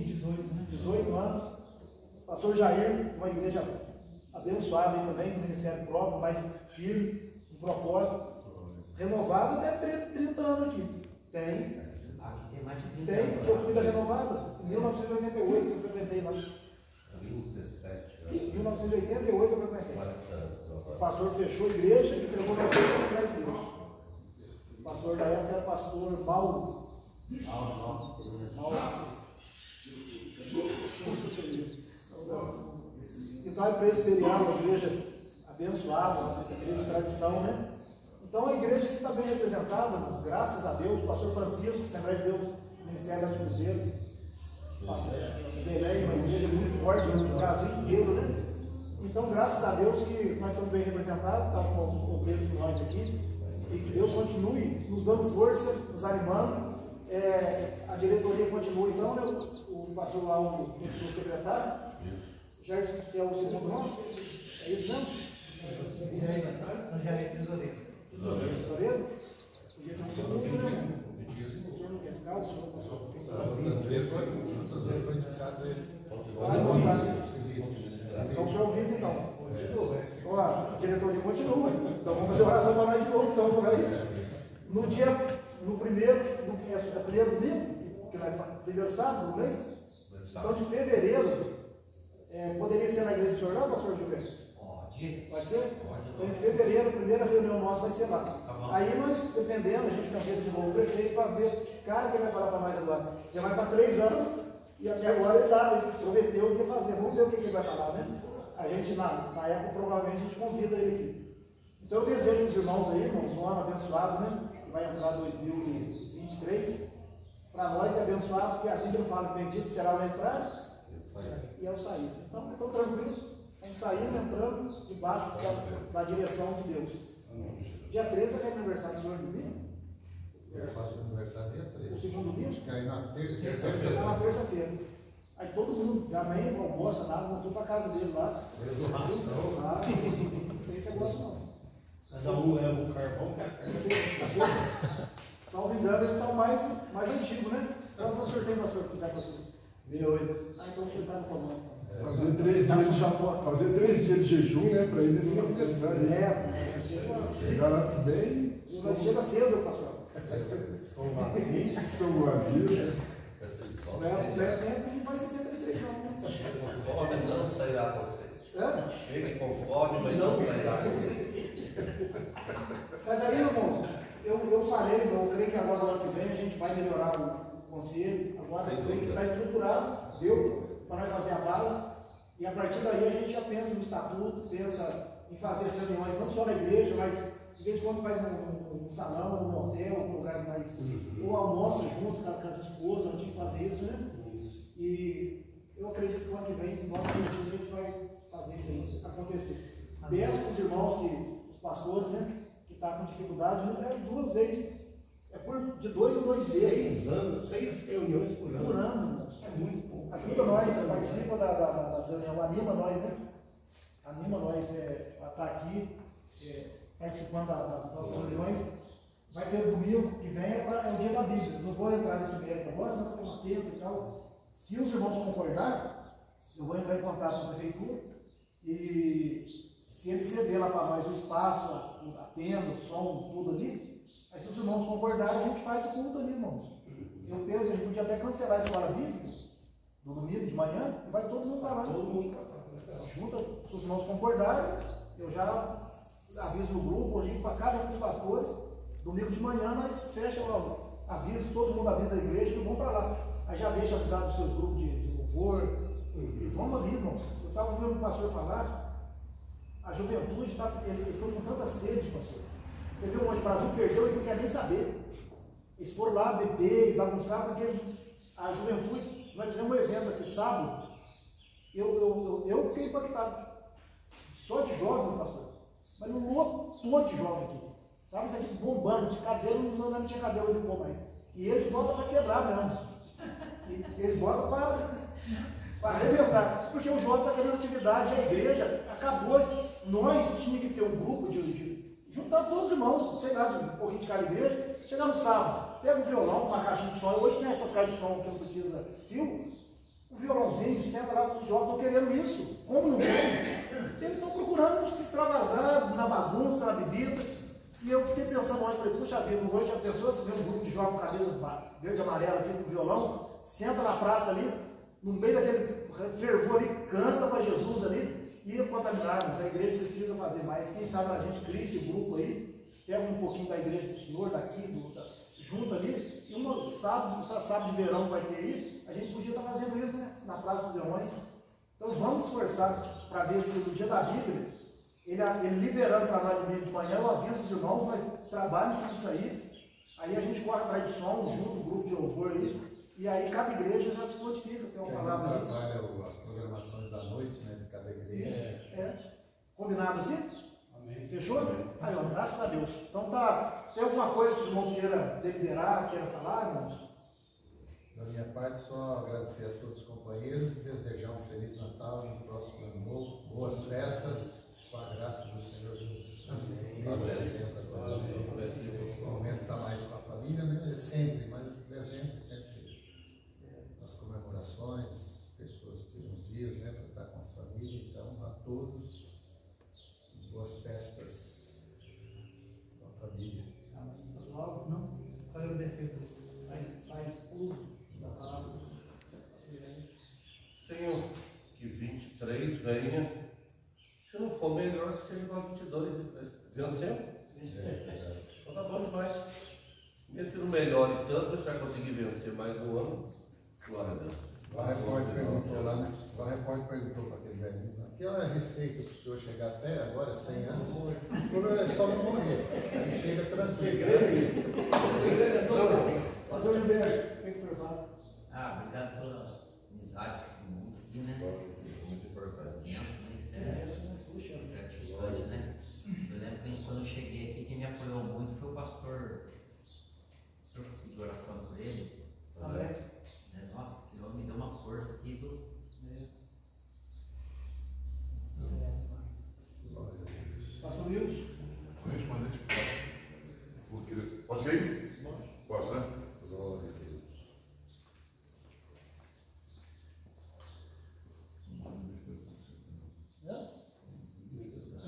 18 anos. Pastor Jair, uma igreja abençoada aí também, ministério próprio, mais firme, um propósito, renovado, deve ter 30 anos aqui. Tem. Aqui tem mais de 30 Tem, anos. eu fui da renovada, em 1988 eu frequentei lá. 1988 eu frequentei. O pastor fechou a igreja e entregou na Assembleia de Deus. O pastor da época era o pastor Paulo. Então é presbiteriana, uma igreja abençoada, uma igreja de tradição, né? Então a igreja que está bem representada, graças a Deus, o pastor Francisco, Assembleia de Deus, Ministério da Cruzeiro, Belém, uma igreja muito forte no Brasil inteiro, né? Então, graças a Deus que nós estamos bem representados, estamos com os obreiros de nós aqui, e que Deus continue nos dando força, nos animando, a diretoria continue. Então, o pastor lá, o secretário, já é o segundo nosso, é isso mesmo? Já é tesoureiro. Tesoureiro? Podia ter um segundo, né? O No primeiro domingo, que vai fazer, primeiro sábado do mês, então de fevereiro, poderia ser na igreja do senhor, não, pastor Gilberto? Pode ser? Então, em fevereiro, a primeira reunião nossa vai ser lá. Aí nós, dependendo, a gente convida de novo o prefeito para ver que cara que ele vai falar para nós agora. Já vai para 3 anos e até agora ele prometeu o que ia fazer. Vamos ver o que ele vai falar, né? A gente, na época, provavelmente, a gente convida ele aqui. Então, eu desejo aos irmãos aí, irmãos, um ano abençoado, né? Vai entrar 2023. Para nós é abençoado, porque a Bíblia fala que bendito será o entrar e ao sair. Então, estou tranquilo. Vamos saindo, entrando debaixo da direção de Deus. Dia 13 é aniversário do senhor domingo? Eu faço aniversário dia 13. O segundo domingo? Cai na terça-feira. Na terça-feira. Aí todo mundo, já nem almoça, nada, voltou para casa dele lá. Eu do rastro. Não tem esse negócio não. Cada um leva o carvão que a carne. Salvo engano, ele está mais antigo, né? Então, eu sorteio para o senhor fizer para vocês. 68. Ah, então o senhor está no comando. Fazer 3 dias de jejum, né? Para ir nesse aniversário. Chegar lá bem. Chega cedo, pastor. Estou vazio. Não é sempre que faz 66, não. Chega com fome, não sairá você. É? Chega com fome, mas não sairá você. Mas aí, irmão, eu falei, eu creio que agora, no ano que vem, a gente vai melhorar o conselho. Agora, eu creio que está estruturado, deu para nós fazer a base. E a partir daí a gente já pensa no estatuto, pensa em fazer reuniões não só na igreja, mas de vez em quando faz num salão, num hotel, num lugar mais. Ou almoça junto com as esposas, não tinha que fazer isso, né? E eu acredito que o ano que vem, em nome de Jesus, a gente vai fazer isso aí acontecer. Peço para os irmãos, os pastores, né, que estão com dificuldade, é 2 vezes, de 2 em 2 vezes. 6 anos, 6 reuniões por ano. Por ano, irmãos. É muito pouco. Ajuda nós, participa das reuniões, anima nós, né? Anima nós a estar aqui, participando das nossas reuniões. Vai ter o domingo que vem, é o dia da Bíblia. Não vou entrar nesse mérito agora, senão estou atento e tal. Se os irmãos concordarem, eu vou entrar em contato com a prefeitura e se ele ceder lá para nós o espaço, a tenda, o som, tudo ali, aí se os irmãos concordarem, a gente faz o culto ali, irmãos. Eu penso, a gente podia até cancelar a escola bíblica no domingo de manhã e vai todo mundo para lá. Todo mundo para lá. Junta, se os irmãos concordarem, eu já aviso no grupo, ligo para cada um dos pastores. Domingo de manhã nós fechamos, aviso, todo mundo avisa a igreja que vão para lá. Aí já deixa avisado os seus grupos de louvor. E vamos ali, irmãos. Eu estava ouvindo o pastor falar, a juventude eles estão com tanta sede, pastor. Você viu onde o Brasil perdeu, eles não querem nem saber. Eles foram lá beber e bagunçar, porque a juventude, nós fizemos um evento aqui sábado, eu fiquei impactado. Só de jovem, pastor. Mas não lotou de jovem aqui. Estava isso aqui bombando, de cabelo, não tinha cabelo de pôr mais. E eles botam para quebrar mesmo. E eles botam para arrebentar. Porque o jovem está querendo atividade, a igreja acabou. Nós tínhamos que ter um grupo de juntar todos os irmãos, sei lá, de um pouquinho de cada igreja, chegar no sábado, pega um violão, uma caixinha de som. Hoje tem essas caixas de som que não precisa fio. Um violãozinho, senta lá, os jovens estão querendo isso. Como não tem? Eles estão procurando se extravasar na bagunça, na bebida. E eu fiquei pensando hoje, falei, puxa vida, hoje a pessoa se vê um grupo de jovens com cabelo verde e amarelo aqui com violão, senta na praça ali, no meio daquele fervor ali, canta para Jesus ali, e contaminarmos. A igreja precisa fazer mais. Quem sabe a gente cria esse grupo aí, pega um pouquinho da igreja do Senhor, daqui, junto ali, e um sábado de verão vai ter aí, a gente podia estar fazendo isso, né? Na Praça dos Leões. Então vamos esforçar para ver se no dia da Bíblia, ele liberando para nós no domingo de manhã, eu aviso os irmãos, mas trabalhem em cima disso aí a gente corre atrás de som, junto, um grupo de louvor aí, e aí cada igreja já se modifica, tem uma palavra ali. Trabalha as programações da noite, né, de cada igreja. Combinado assim? Amém. Fechou? Aí, ó, graças a Deus. Então tá, tem alguma coisa que os irmãos queiram deliberar, queiram falar, irmãos? Da minha parte, só agradecer a todos os companheiros e desejar um Feliz Natal e um próximo ano novo, boas festas, com a graça do Senhor Jesus Cristo. O momento está mais com a família, né? É sempre, mas o dezembro sempre nas comemorações, pessoas têm uns dias, né, para estar com as famílias. Então, a todos, boas festas com a família. Amém. foram 22, venceu? Então tá bom demais. Mesmo que não melhore tanto, você vai conseguir vencer mais um ano. Glória a Deus. O repórter perguntou para aquele velhinho, que é a receita para o senhor chegar até agora, 100 anos, é só não morrer. Aí chega tranquilo. Fazer o inverso, tem que provar. Obrigado pela amizade com o mundo aqui, né? Muito importante. Isso é gratificante, né? Eu lembro que quando eu cheguei aqui, quem me apoiou muito foi o pastor. O senhor pediu oração por ele. Nossa, que homem me deu uma força aqui do. Pastor Wilson. Correspondente. Porque. Posso ir? Posso, né? Glória a Deus.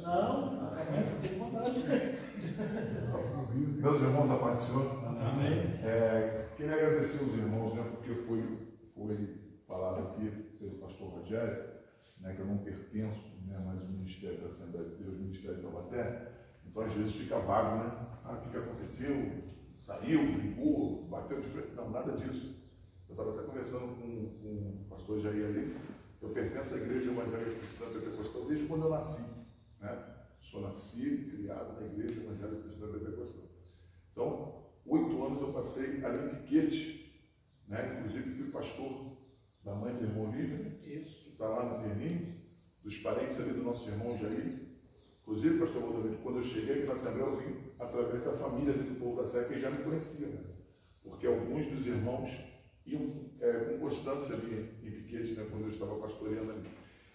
Não, fique à vontade. Meus irmãos, a paz do Senhor. Amém. Queria agradecer aos irmãos, né, porque foi falado aqui pelo pastor Rogério, né, que eu não pertenço, né, mais o Ministério da Assembleia de Deus, o Ministério de Taubaté. Então, às vezes, fica vago, né? O que aconteceu? Saiu, brigou, bateu de frente. Não, nada disso. Eu estava até conversando com o pastor Jair ali. Eu pertenço à Igreja Evangélica Cristã Pentecostal desde quando eu nasci, né? Sou nascido e criado na Igreja Evangélica Cristã Pentecostal. Então, 8 anos eu passei ali em Piquete, né? Inclusive fui pastor da mãe do irmão Lívia, que está lá no Perninho, dos parentes ali do nosso irmão Jair. Inclusive, pastor Valdemiro, quando eu cheguei aqui na Assembleia, eu vim através da família ali do povo da Serra, que já me conhecia, né? Porque alguns dos irmãos iam com constância ali em Piquete, né? Quando eu estava pastoreando ali.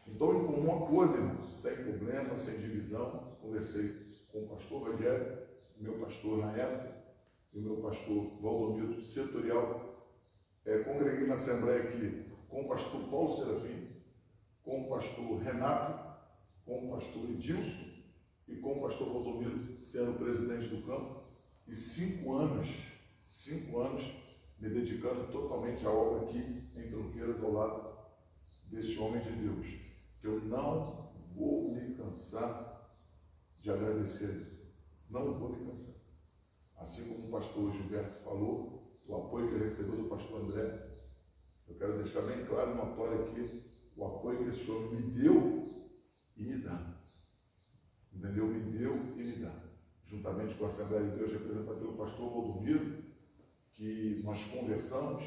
Então, em comum acordo, irmãos, sem problema, sem divisão, conversei com o pastor Rogério, meu pastor na época, e o meu pastor Valdomiro setorial. Congreguei na Assembleia aqui com o pastor Paulo Serafim, com o pastor Renato, com o pastor Edilson e com o pastor Valdomiro sendo presidente do campo, e 5 anos me dedicando totalmente à obra aqui em Tronqueiras, ao lado desse homem de Deus, que eu não vou me cansar de agradecer, não vou me cansar. Assim como o pastor Gilberto falou, o apoio que ele recebeu do pastor André, eu quero deixar bem claro e notório aqui o apoio que esse homem me deu e me dá. Entendeu? Me deu e me dá. Juntamente com a Assembleia de Deus, representada pelo pastor Valdomiro, que nós conversamos,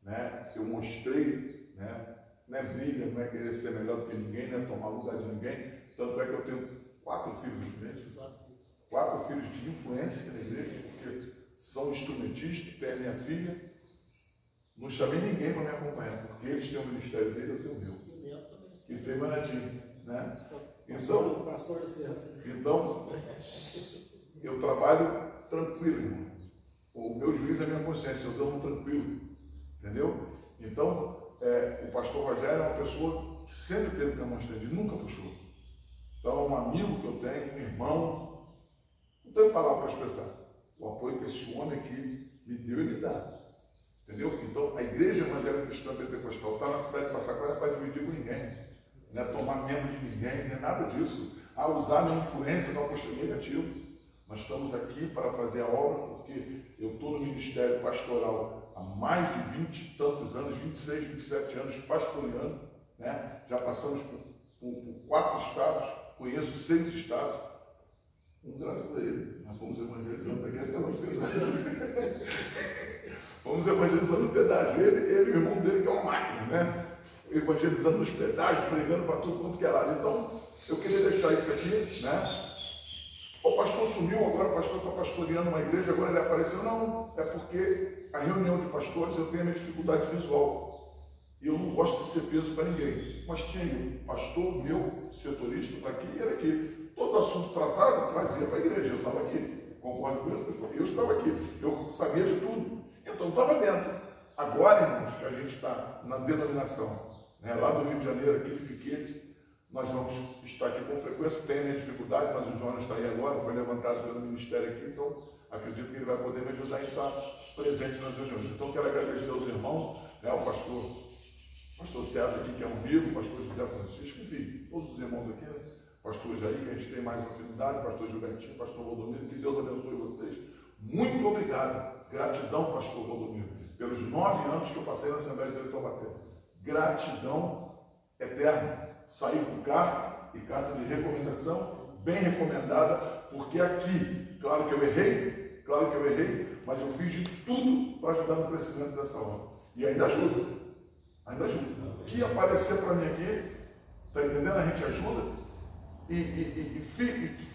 né? Eu mostrei, né? Não é briga, não é querer ser melhor do que ninguém, não é tomar lugar de ninguém. Tanto é que eu tenho 4 filhos na igreja, 4 filhos de influência aqui na igreja, porque são instrumentistas, tem a minha filha. Não chamei ninguém para me acompanhar, porque eles têm o ministério dele, eu tenho o meu. E tem o Manatinho, né? Então, eu trabalho tranquilo, irmão. O meu juiz é a minha consciência, eu durmo tranquilo, entendeu? Então, o pastor Rogério é uma pessoa que sempre teve com a mão estendida, nunca puxou. Então, é um amigo que eu tenho, um irmão, não tenho palavra para expressar o apoio que esse homem aqui me deu e me dá. Entendeu? Então, a Igreja Evangélica Cristã Pentecostal está na cidade de Passaquara para dividir com ninguém, não é tomar membro de ninguém, não é nada disso. Usar minha influência para postar negativo. Nós estamos aqui para fazer a obra porque eu estou no Ministério Pastoral há mais de 20 e tantos anos, 26, 27 anos pastoreando, né? Já passamos por 4 estados, conheço 6 estados, graças a ele. Nós fomos evangelizando aqui até nós fomos evangelizando no pedágio, ele e o irmão dele, que é uma máquina, né? Evangelizando nos pedágios, pregando para tudo quanto que é lado. Então, eu queria deixar isso aqui, né? O pastor sumiu, agora o pastor está pastoreando uma igreja, agora ele apareceu. Não, é porque a reunião de pastores eu tenho a minha dificuldade visual. E eu não gosto de ser peso para ninguém. Mas tinha um pastor, meu setorista, está aqui e ele aqui. Todo assunto tratado trazia para a igreja. Eu estava aqui, concordo com isso, pastor? Eu estava aqui, eu sabia de tudo. Então eu estava dentro. Agora, irmãos, que a gente está na denominação, né, lá do Rio de Janeiro, aqui de Piquete, nós vamos estar aqui com frequência, tem a minha dificuldade, mas o Jonas está aí agora, foi levantado pelo ministério aqui, então acredito que ele vai poder me ajudar a estar presente nas reuniões. Então quero agradecer aos irmãos, né, o pastor César aqui, que é um amigo, o pastor José Francisco, enfim, todos os irmãos aqui, né, pastor Jair, que a gente tem mais afinidade, pastor Gilbertinho, pastor Valdomiro, que Deus abençoe vocês. Muito obrigado. Gratidão, pastor Valdomiro, pelos 9 anos que eu passei na Assembleia de Deus de Taubaté. Gratidão eterna. Saí com carta e carta de recomendação, bem recomendada, porque aqui, claro que eu errei, mas eu fiz de tudo para ajudar no crescimento dessa obra. E ainda ajuda. O que aparecer para mim aqui, está entendendo? A gente ajuda.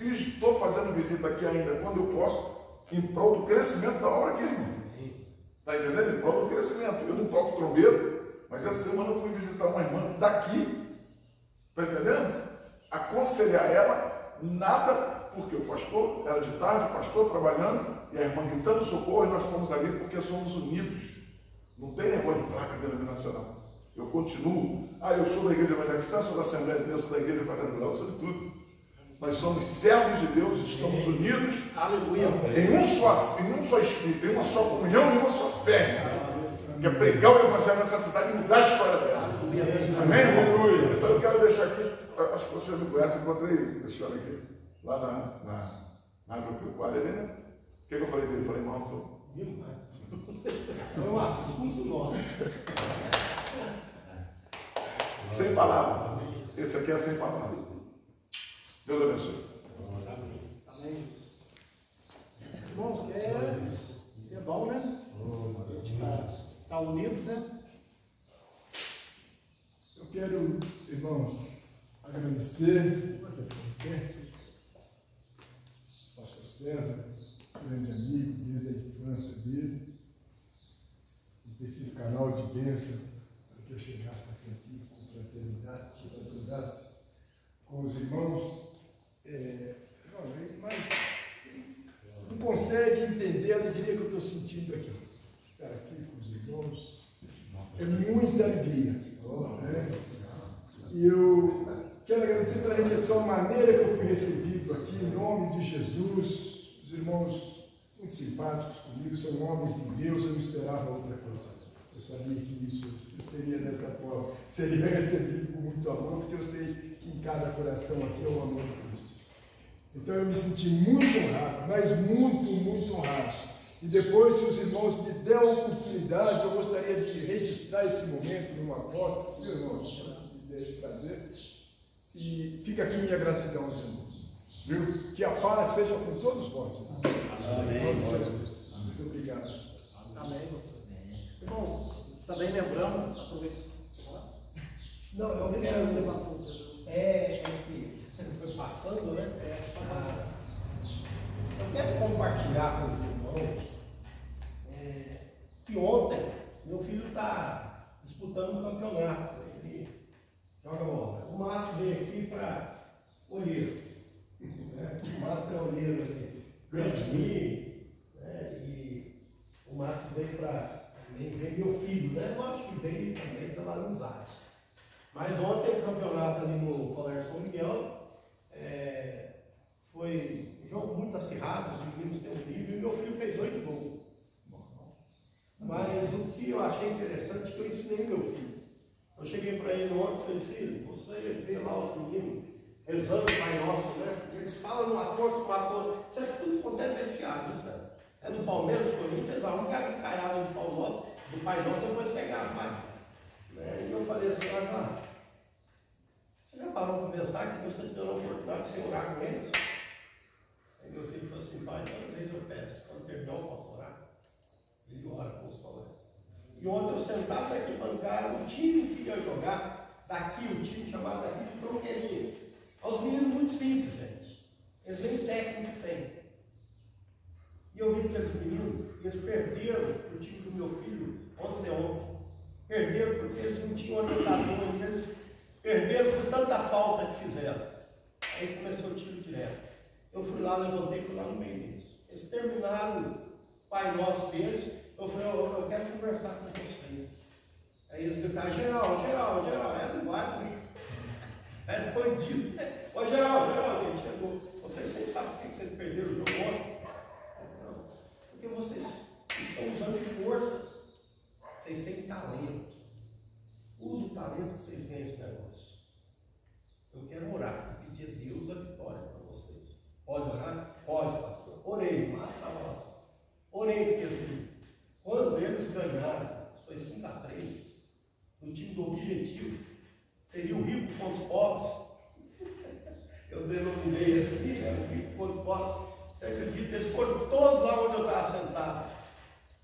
Estou fazendo visita aqui ainda quando eu posso, em prol do crescimento da obra aqui, irmão. Está entendendo? Em prol do crescimento. Eu não toco trombeta, mas essa semana eu fui visitar uma irmã daqui. Está entendendo? Aconselhar ela, nada, porque o pastor era de tarde, o pastor trabalhando, e a irmã gritando socorro, e nós fomos ali porque somos unidos. Não tem negócio de placa denominacional. Eu continuo. Eu sou da Igreja Evangélica, sou da Assembleia de Deus, sou da Igreja Quadrangular, sou de tudo. Nós somos servos de Deus, estamos unidos. Aleluia. Em um só espírito, em uma só comunhão e uma só fé. Que é pregar o Evangelho nessa cidade e mudar a história dela. Amém, irmão? Então eu quero deixar aqui, acho que você me conhece, encontrei esse senhor aqui, lá na agropecuária ali, né? O que eu falei dele? Falei mal, não falei? É um assunto nosso. Sem palavras. Esse aqui é sem palavras. Deus abençoe. Amém. Irmãos, isso é bom, né? Está unidos, né? Eu quero, irmãos, agradecer ao pastor César, grande amigo desde a infância dele, e ter sido canal de bênção para que eu chegasse aqui com fraternidade, fraternizasse com os irmãos. Mas vocês não conseguem entender a alegria que eu estou sentindo aqui. Estar aqui com os irmãos é muita alegria. Né? E eu quero agradecer pela recepção, a maneira que eu fui recebido aqui, em nome de Jesus. Os irmãos muito simpáticos comigo, são homens de Deus, eu não esperava outra coisa. Eu sabia que isso seria dessa forma, seria recebido com muito amor, porque eu sei que em cada coração aqui é o amor de Cristo. Então eu me senti muito honrado, mas muito honrado. E depois, se os irmãos me der a oportunidade, eu gostaria de registrar esse momento numa foto, viu, irmãos? Se me der esse prazer. E fica aqui minha gratidão aos irmãos. Viu? Que a paz seja com todos vós. Amém. Em nome de Jesus. Muito obrigado. Amém. Irmãos, também lembrando, Não, eu quero levar que foi passando, né? Eu quero compartilhar com os irmãos que ontem meu filho está disputando um campeonato. Ele joga bola. O Márcio veio aqui para olheiro. O Márcio é olheiro aqui. Grande, né? E o Márcio veio para ver meu filho, né? Lógico que veio também pela amizade. Mas ontem o campeonato ali no Colégio São Miguel foi um jogo muito acirrado, os meninos têm um nível, e meu filho fez 8 gols. Mas o que eu achei interessante é que eu ensinei meu filho. Eu cheguei para ele ontem e falei, filho, você vê lá os meninos rezando o Pai Nosso, né? Eles falam numa força, isso é tudo quanto é vestiário, isso é no Palmeiras, Corinthians, um cara que caiava do Pai Nosso, depois você agarra. E eu falei assim, mas você já parou para pensar que Deus está te dando a oportunidade de você orar com eles? Aí meu filho falou assim, pai, toda vez eu peço, quando terminar eu posso orar. Ele ora com os colegas. E ontem eu sentado na arquibancada, o time que ia jogar, daqui, o time chamado daqui de Tronqueirinhas. Aos meninos muito simples, gente. Eles nem técnico têm. E eu vi aqueles meninos, eles perderam o time do meu filho 11-11. Perderam porque eles não tinham orientador, eles perderam por tanta falta que fizeram. Aí começou o tiro direto. Eu fui lá, levantei e fui lá no meio deles. Eles terminaram o Pai Nosso deles. Eu falei, eu quero conversar com vocês. Aí eles gritaram, geral, é do WhatsApp, é do bandido. Ô geral, gente, chegou. Eu falei, vocês sabem por que vocês perderam o jogo ontem? Não, porque vocês estão usando de força. Vocês têm talento. Usa o talento que vocês ganham esse negócio. Eu quero orar, pedir a Deus foi 5-3, no time do Objetivo. Seria o rico com os pobres. Eu denominei assim, né? O rico com os pobres. Você acredita? Eles foram todos lá onde eu estava sentado.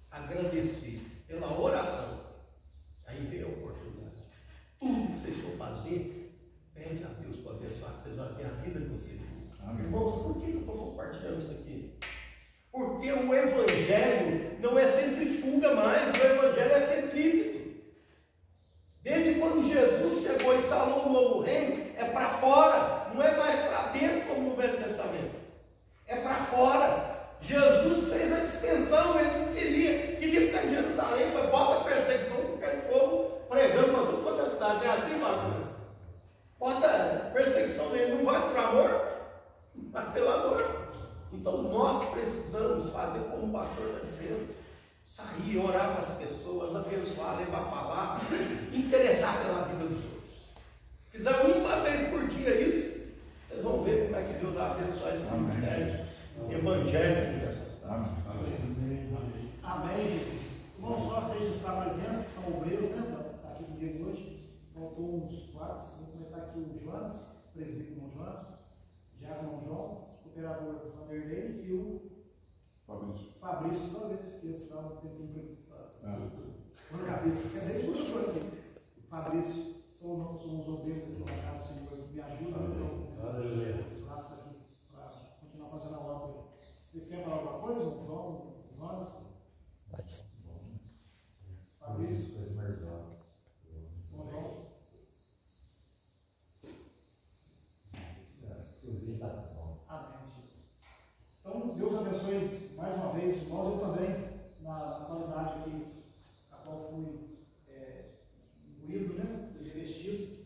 Agradecer pela oração. Aí veio a oportunidade. Tudo que vocês for fazer, pede a Deus para abençoar, que vocês vão ter a vida de vocês. Irmãos, por que eu estou compartilhando isso aqui? Porque o Evangelho não é centrifuga mais, o Evangelho é centrípeto. Desde quando Jesus chegou e instalou um novo reino, é para fora, não é mais para dentro como no Velho Testamento. É para fora. Jesus fez a extensão, eles não queria ficar em Jerusalém, foi bota perseguição com aquele povo, pregando para tudo quanto é cidade. É assim, pastor? Bota perseguição nele, não vai por amor, mas pelo amor. Então nós precisamos fazer como o pastor está dizendo, sair, orar para as pessoas, abençoar, levar a palavra, interessar pela vida dos outros. Fizer uma vez por dia isso, vocês vão ver como é que Deus vai abençoar esse ministério evangélico dessa cidade. Amém. Amém, Jesus. Vamos só registrar a presença, que são obreiros, né? Está aqui comigo hoje. Faltou uns 4, vou comentar aqui o Jonas, presbítero João Jonas, Diácono João, operador Vanderlei e o Fabrício. Toda vez eu esqueço, lá no tempo na cabeça. Fabrício, somos os obreiros aqui da casa do Senhor, me ajudam. Aleluia. Braço aqui para continuar fazendo a obra. Vocês querem falar alguma coisa? João, Jonas? Fabrício? João? Amém, Jesus. Então, Deus abençoe mais uma vez os irmãos. Eu também, na qualidade aqui, a qual fui imbuído, né? Revestido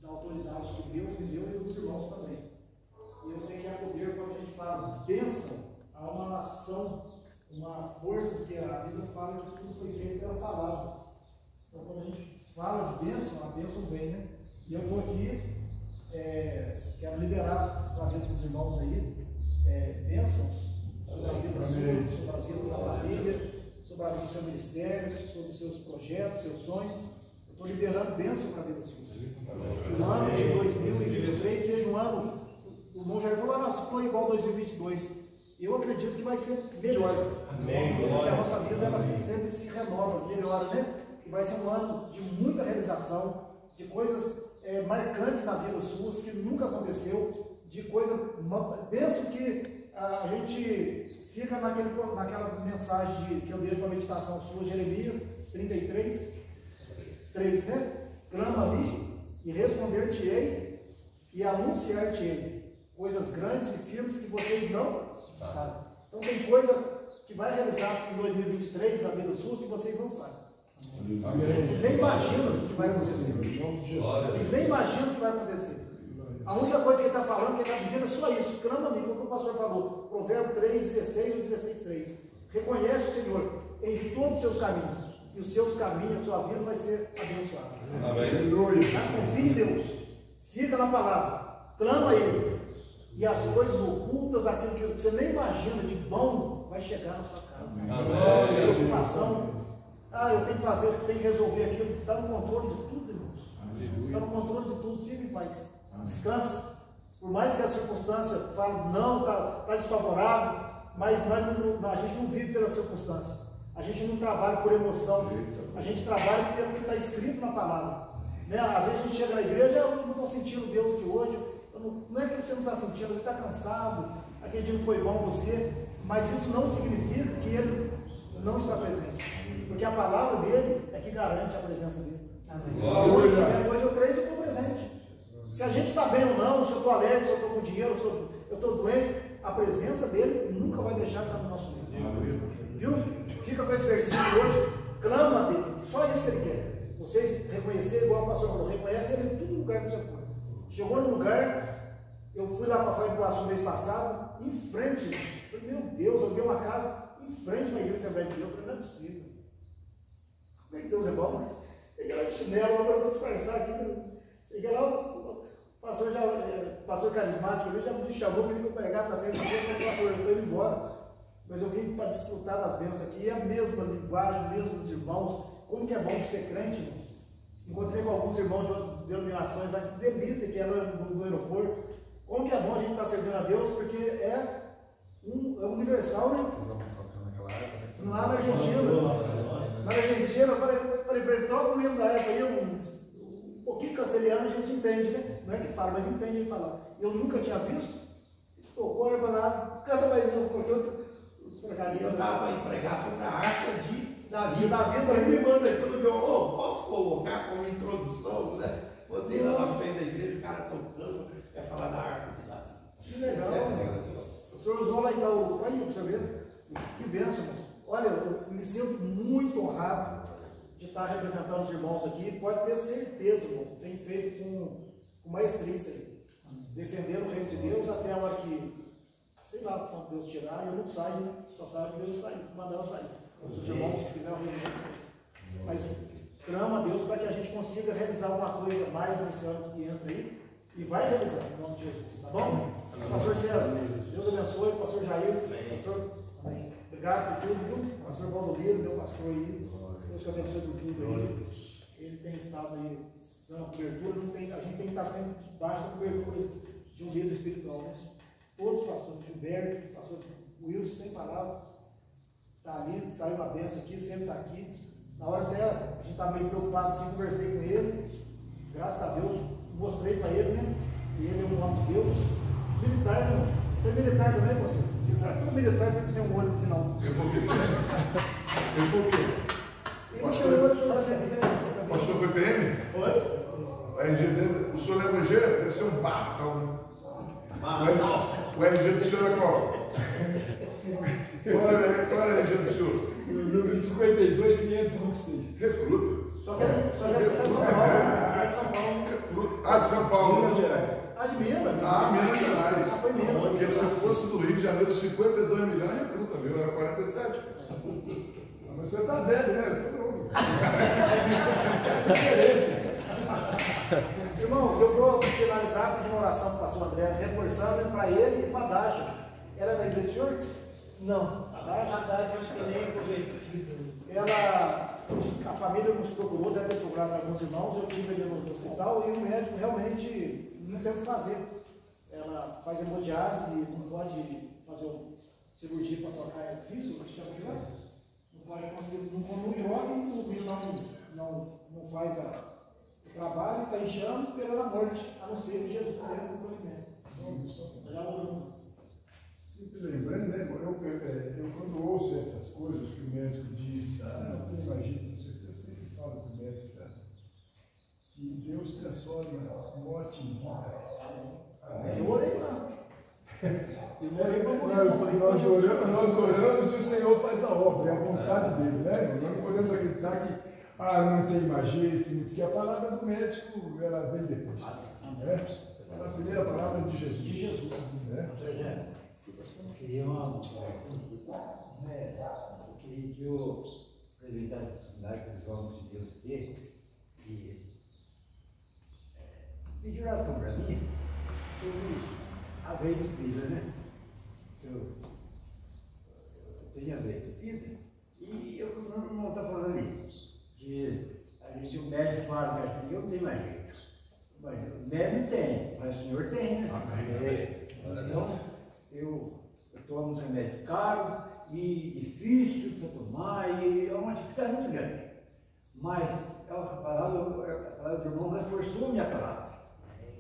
da autoridade que Deus me deu e dos irmãos também. E eu sei que há poder quando a gente fala bênção, há uma ação, uma força, porque a Bíblia fala que tudo foi feito pela palavra. Então, quando a gente fala de bênção, a bênção vem, né? E eu estou aqui. Quero liberar para a vida dos irmãos aí bênçãos sobre a vida sua, sobre a vida da família, sobre a vida do seu ministério, sobre os seus projetos, seus sonhos. Eu estou liberando bênçãos para a vida sua. Que o ano de 2023 seja um ano. O irmão Jair falou: nossa, foi igual 2022. Eu acredito que vai ser melhor. Amém. Porque a nossa vida ela sempre se renova, melhora, né? E vai ser um ano de muita realização, de coisas marcantes na vida suas, que nunca aconteceu, de coisa, penso que a gente fica naquela mensagem que eu deixo para a meditação sua, Jeremias 33, 3, né? Clama-me e responder-te-ei e anunciar-te-ei coisas grandes e firmes que vocês não sabem. Então tem coisa que vai realizar em 2023 na vida sua que vocês não sabem. Vocês nem imaginam o que vai acontecer. Vocês nem imaginam o que vai acontecer. A única coisa que ele está falando, que ele está pedindo é só isso. Clama-me, foi o que o pastor falou. Provérbio 3:16 ou 16:3. Reconhece o Senhor em todos os seus caminhos. E os seus caminhos, a sua vida vai ser abençoada. Amém. Confie em Deus. Fica na palavra. Clama a Ele. E as coisas ocultas, aquilo que você nem imagina de bom, vai chegar na sua casa. Amém. Preocupação. Eu tenho que fazer, eu tenho que resolver aquilo. Está no controle de tudo, irmãos. Está no controle de tudo. Fique em paz. Descansa. Por mais que a circunstância fale, não, está desfavorável, mas a gente não vive pela circunstância. A gente não trabalha por emoção. A gente trabalha pelo que está escrito na palavra. Né? Às vezes a gente chega na igreja, eu não estou sentindo Deus de hoje. Não é que você não está sentindo, você está cansado, aquele dia não foi bom você, mas isso não significa que Ele não está presente. Porque a palavra dele é que garante a presença dele. Hoje, tiver 2 ou 3, eu estou presente. Se a gente está bem ou não, se eu estou alegre, se eu estou com dinheiro, se eu estou doente, a presença dele nunca vai deixar de estar no nosso meio. Viu? Fica com esse versículo hoje, clama dele, só isso que ele quer. Vocês reconhecerem, igual o pastor falou, reconhece ele em todo lugar que você for. Chegou num lugar, eu fui lá para Foz do Iguaçu mês passado, em frente, eu falei, meu Deus, eu vi uma casa em frente à igreja de Assembleia de Deus, eu falei, não é possível. Como é que Deus é bom, né? Cheguei lá de chinelo, agora eu vou disfarçar aqui. Cheguei lá, o pastor carismático, ele já me chamou para ele pregar também, eu falei, pastor, eu estou indo embora. Mas eu vim para desfrutar das bênçãos aqui, é a mesma linguagem, mesmo os irmãos, Como que é bom ser crente, irmãos. Encontrei com alguns irmãos de outras denominações lá, que delícia que é no aeroporto. Como que é bom a gente estar servindo a Deus, porque é universal, né? Lá na Argentina, eu falei para ele, troca o mesmo da época aí, um pouquinho castelhano a gente entende, né? Não é que fala, mas entende ele falar. Eu nunca tinha visto, tocou a arma lá, cada mais um, porque os pregadinhos. Eu estava a pregar sobre a arca de Davi. Ele me manda aqui no meu, posso colocar como introdução, né? Botei lá na frente da igreja, o cara tocando, é falar da arca de Davi. Que legal, o senhor usou lá então, olha aí, pra você ver, que bênção, irmãos. Olha, eu me sinto muito honrado de estar representando os irmãos aqui. Pode ter certeza, irmão, tem feito com maestria isso aí. Defender o reino de Deus até a hora que, sei lá, quando Deus tirar, eu não saio, né? Só saio que Deus sair, mandar eu sair. Os irmãos fizeram reverência. Mas clama a Deus para que a gente consiga realizar alguma coisa mais nesse ano que entra aí. E vai realizar, em nome de Jesus. Tá bom? Pastor César, Deus abençoe. Pastor Jair, pastor, obrigado por tudo, viu? Pastor Valdomiro, meu pastor aí. Deus te abençoe por tudo aí. Ele tem estado aí dando cobertura. A gente tem que estar sempre debaixo da cobertura de um líder espiritual, né? Todos os pastores, Gilberto, pastor Wilson, sem palavras, está ali, saiu uma benção aqui, sempre está aqui. Na hora até a gente estava meio preocupado assim, conversei com ele, graças a Deus, mostrei para ele, né? E ele é um homem de Deus. Militar, né? Você é militar também, pastor? Porque sabe que todo militar fica sem um olho no final. Eu vou ver. Pastor foi PM? Foi? O RG dele, o senhor lembra o RG? Deve ser um barco, tal, né? O RG do senhor é qual? Qual era o RG do senhor? O número 52.526. Recruta. Só que é de São Paulo. Ah, de São Paulo. Minas Gerais. Ah, de Minas? Ah, Minas Gerais. Ah, foi Minas. Porque se fosse do Rio de Janeiro, 52 milhões, recruta, meu, era 47. Mas você tá velho, né? Eu tô novo. Irmãos, eu vou finalizar pedindo uma oração para o pastor André, reforçando para ele e para a Dasha. Era da igreja do senhor? Não. A Dasha? A Dasha eu acho que nem convertido. A família nos procurou, deve ter procurado alguns irmãos, eu tive ali no hospital e o médico realmente não tem o que fazer. Ela faz hemodiálise e não pode fazer cirurgia para trocar, é difícil, o que chama de lá. Não pode conseguir, não troca e o rio não faz o trabalho, está inchando, esperando a morte, a não ser que Jesus quiser com providência. Já oramos. Sempre lembrando, né? Eu quando ouço essas coisas que o médico diz, não tem mais jeito, eu sempre falo para o médico, sabe? Que Deus transforma a morte em vida. Eu orei lá. Nós oramos e o Senhor faz a obra, é a vontade dele, né? Nós não podemos acreditar que não tem mais jeito, porque a palavra do médico ela vem depois. Né? A primeira palavra de Jesus. De Jesus. Né? Eu queria que eu apresentasse a oportunidade para os homens de Deus aqui e pedir oração para mim sobre a veia entupida, né? Eu tenho a veia entupida e eu não estou falando isso. Que a gente, o médico fala que eu não tenho mais jeito. Mas o médico tem, mas o senhor tem, né? Então, eu tomo um remédio caro e difícil para tomar e é uma dificuldade muito grande. Mas a palavra do irmão reforçou a minha palavra.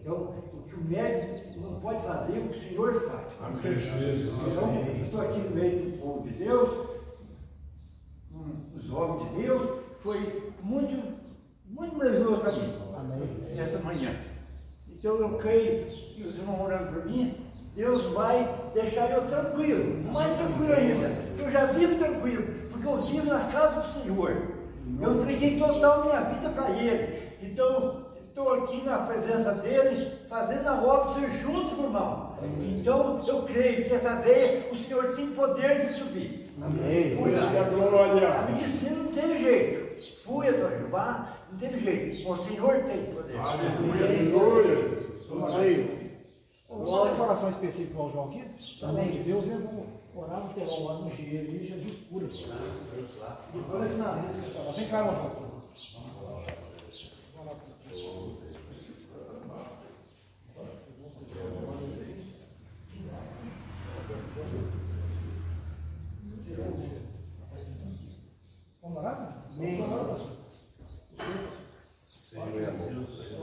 Então, o que o médico não pode fazer, o que o senhor faz. Então, eu estou aqui no meio do povo de Deus, os homens de Deus, foi muito maravilhoso para mim, esta manhã. Então eu creio que os irmãos orando por mim, Deus vai deixar eu tranquilo, mais tranquilo ainda. Eu já vivo tranquilo, porque eu vivo na casa do Senhor. Eu entreguei total minha vida para Ele. Então, estou aqui na presença dEle, fazendo a obra do Senhor junto com o irmão. Então, eu creio que essa veia, o Senhor tem poder de subir. Amém. Glória. A medicina não teve jeito. Fui a Dona Jeová, não teve jeito. O Senhor tem poder. Aleluia. Glória. Vamos fazer essa oração específica ao João aqui? Amém. De Deus, eu vou Orar no terror, lá no gelo, e Jesus cura. Depois ele finaliza, pessoal. Vem cá, irmão João. Vamos orar? Vamos orar, pastor. Senhor é bom.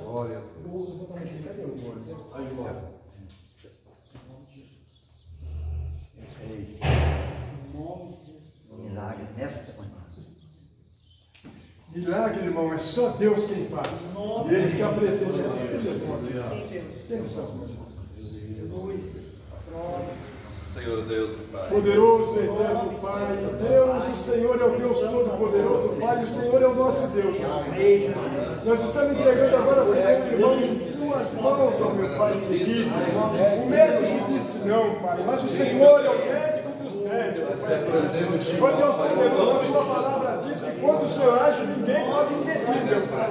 Glória a Deus. Agora. Milagre nesta manhã. Milagre, irmão, é só Deus quem faz. E Ele está presente aqui. Temos suas mãos. Senhor Deus e Pai. Poderoso, eterno Pai, Deus, o Senhor é o Deus Todo-Poderoso, Pai, o Senhor é o nosso Deus. Nós estamos entregando agora, Senhor, irmão, em tuas mãos, ó meu Pai querido. O médico disse não, Pai, mas o Senhor é o médico dos médicos, Pai. Ó Deus poderoso, a tua palavra diz que quando o Senhor age, ninguém pode impedir, meu Pai.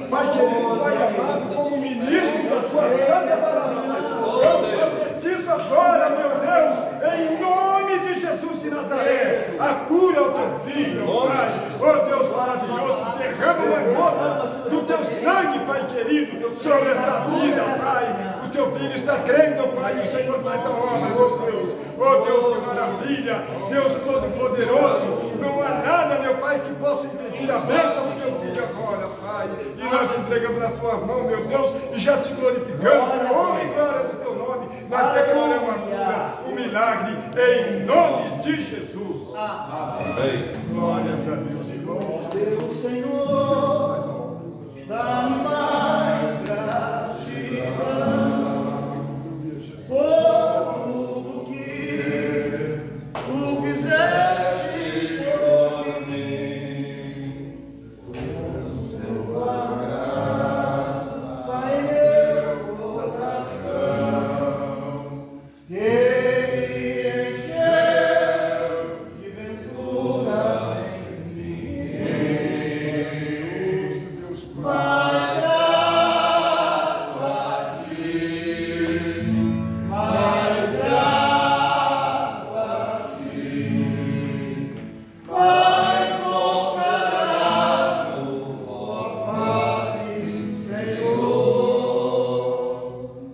Pai querido, Pai amado, como ministro da tua santa maravilha, eu profetizo agora, meu Deus, em nome de Jesus de Nazaré, a cura ao teu filho, Pai. Oh Deus maravilhoso, derrama uma gota do teu sangue, Pai querido, sobre esta vida, Pai. O teu filho está crendo, Pai, e o Senhor faz a obra, oh Deus. Oh Deus, que maravilha, Deus Todo-Poderoso, não há nada, meu Pai, que possa impedir a bênção do teu filho agora, Pai. E nós entregamos na tua mão, meu Deus, e já te glorificamos pela honra e glória do teu nome. Nós declaramos a cura, o milagre, em nome de Jesus. Amém. Glórias a Deus, irmão. Deus, Senhor.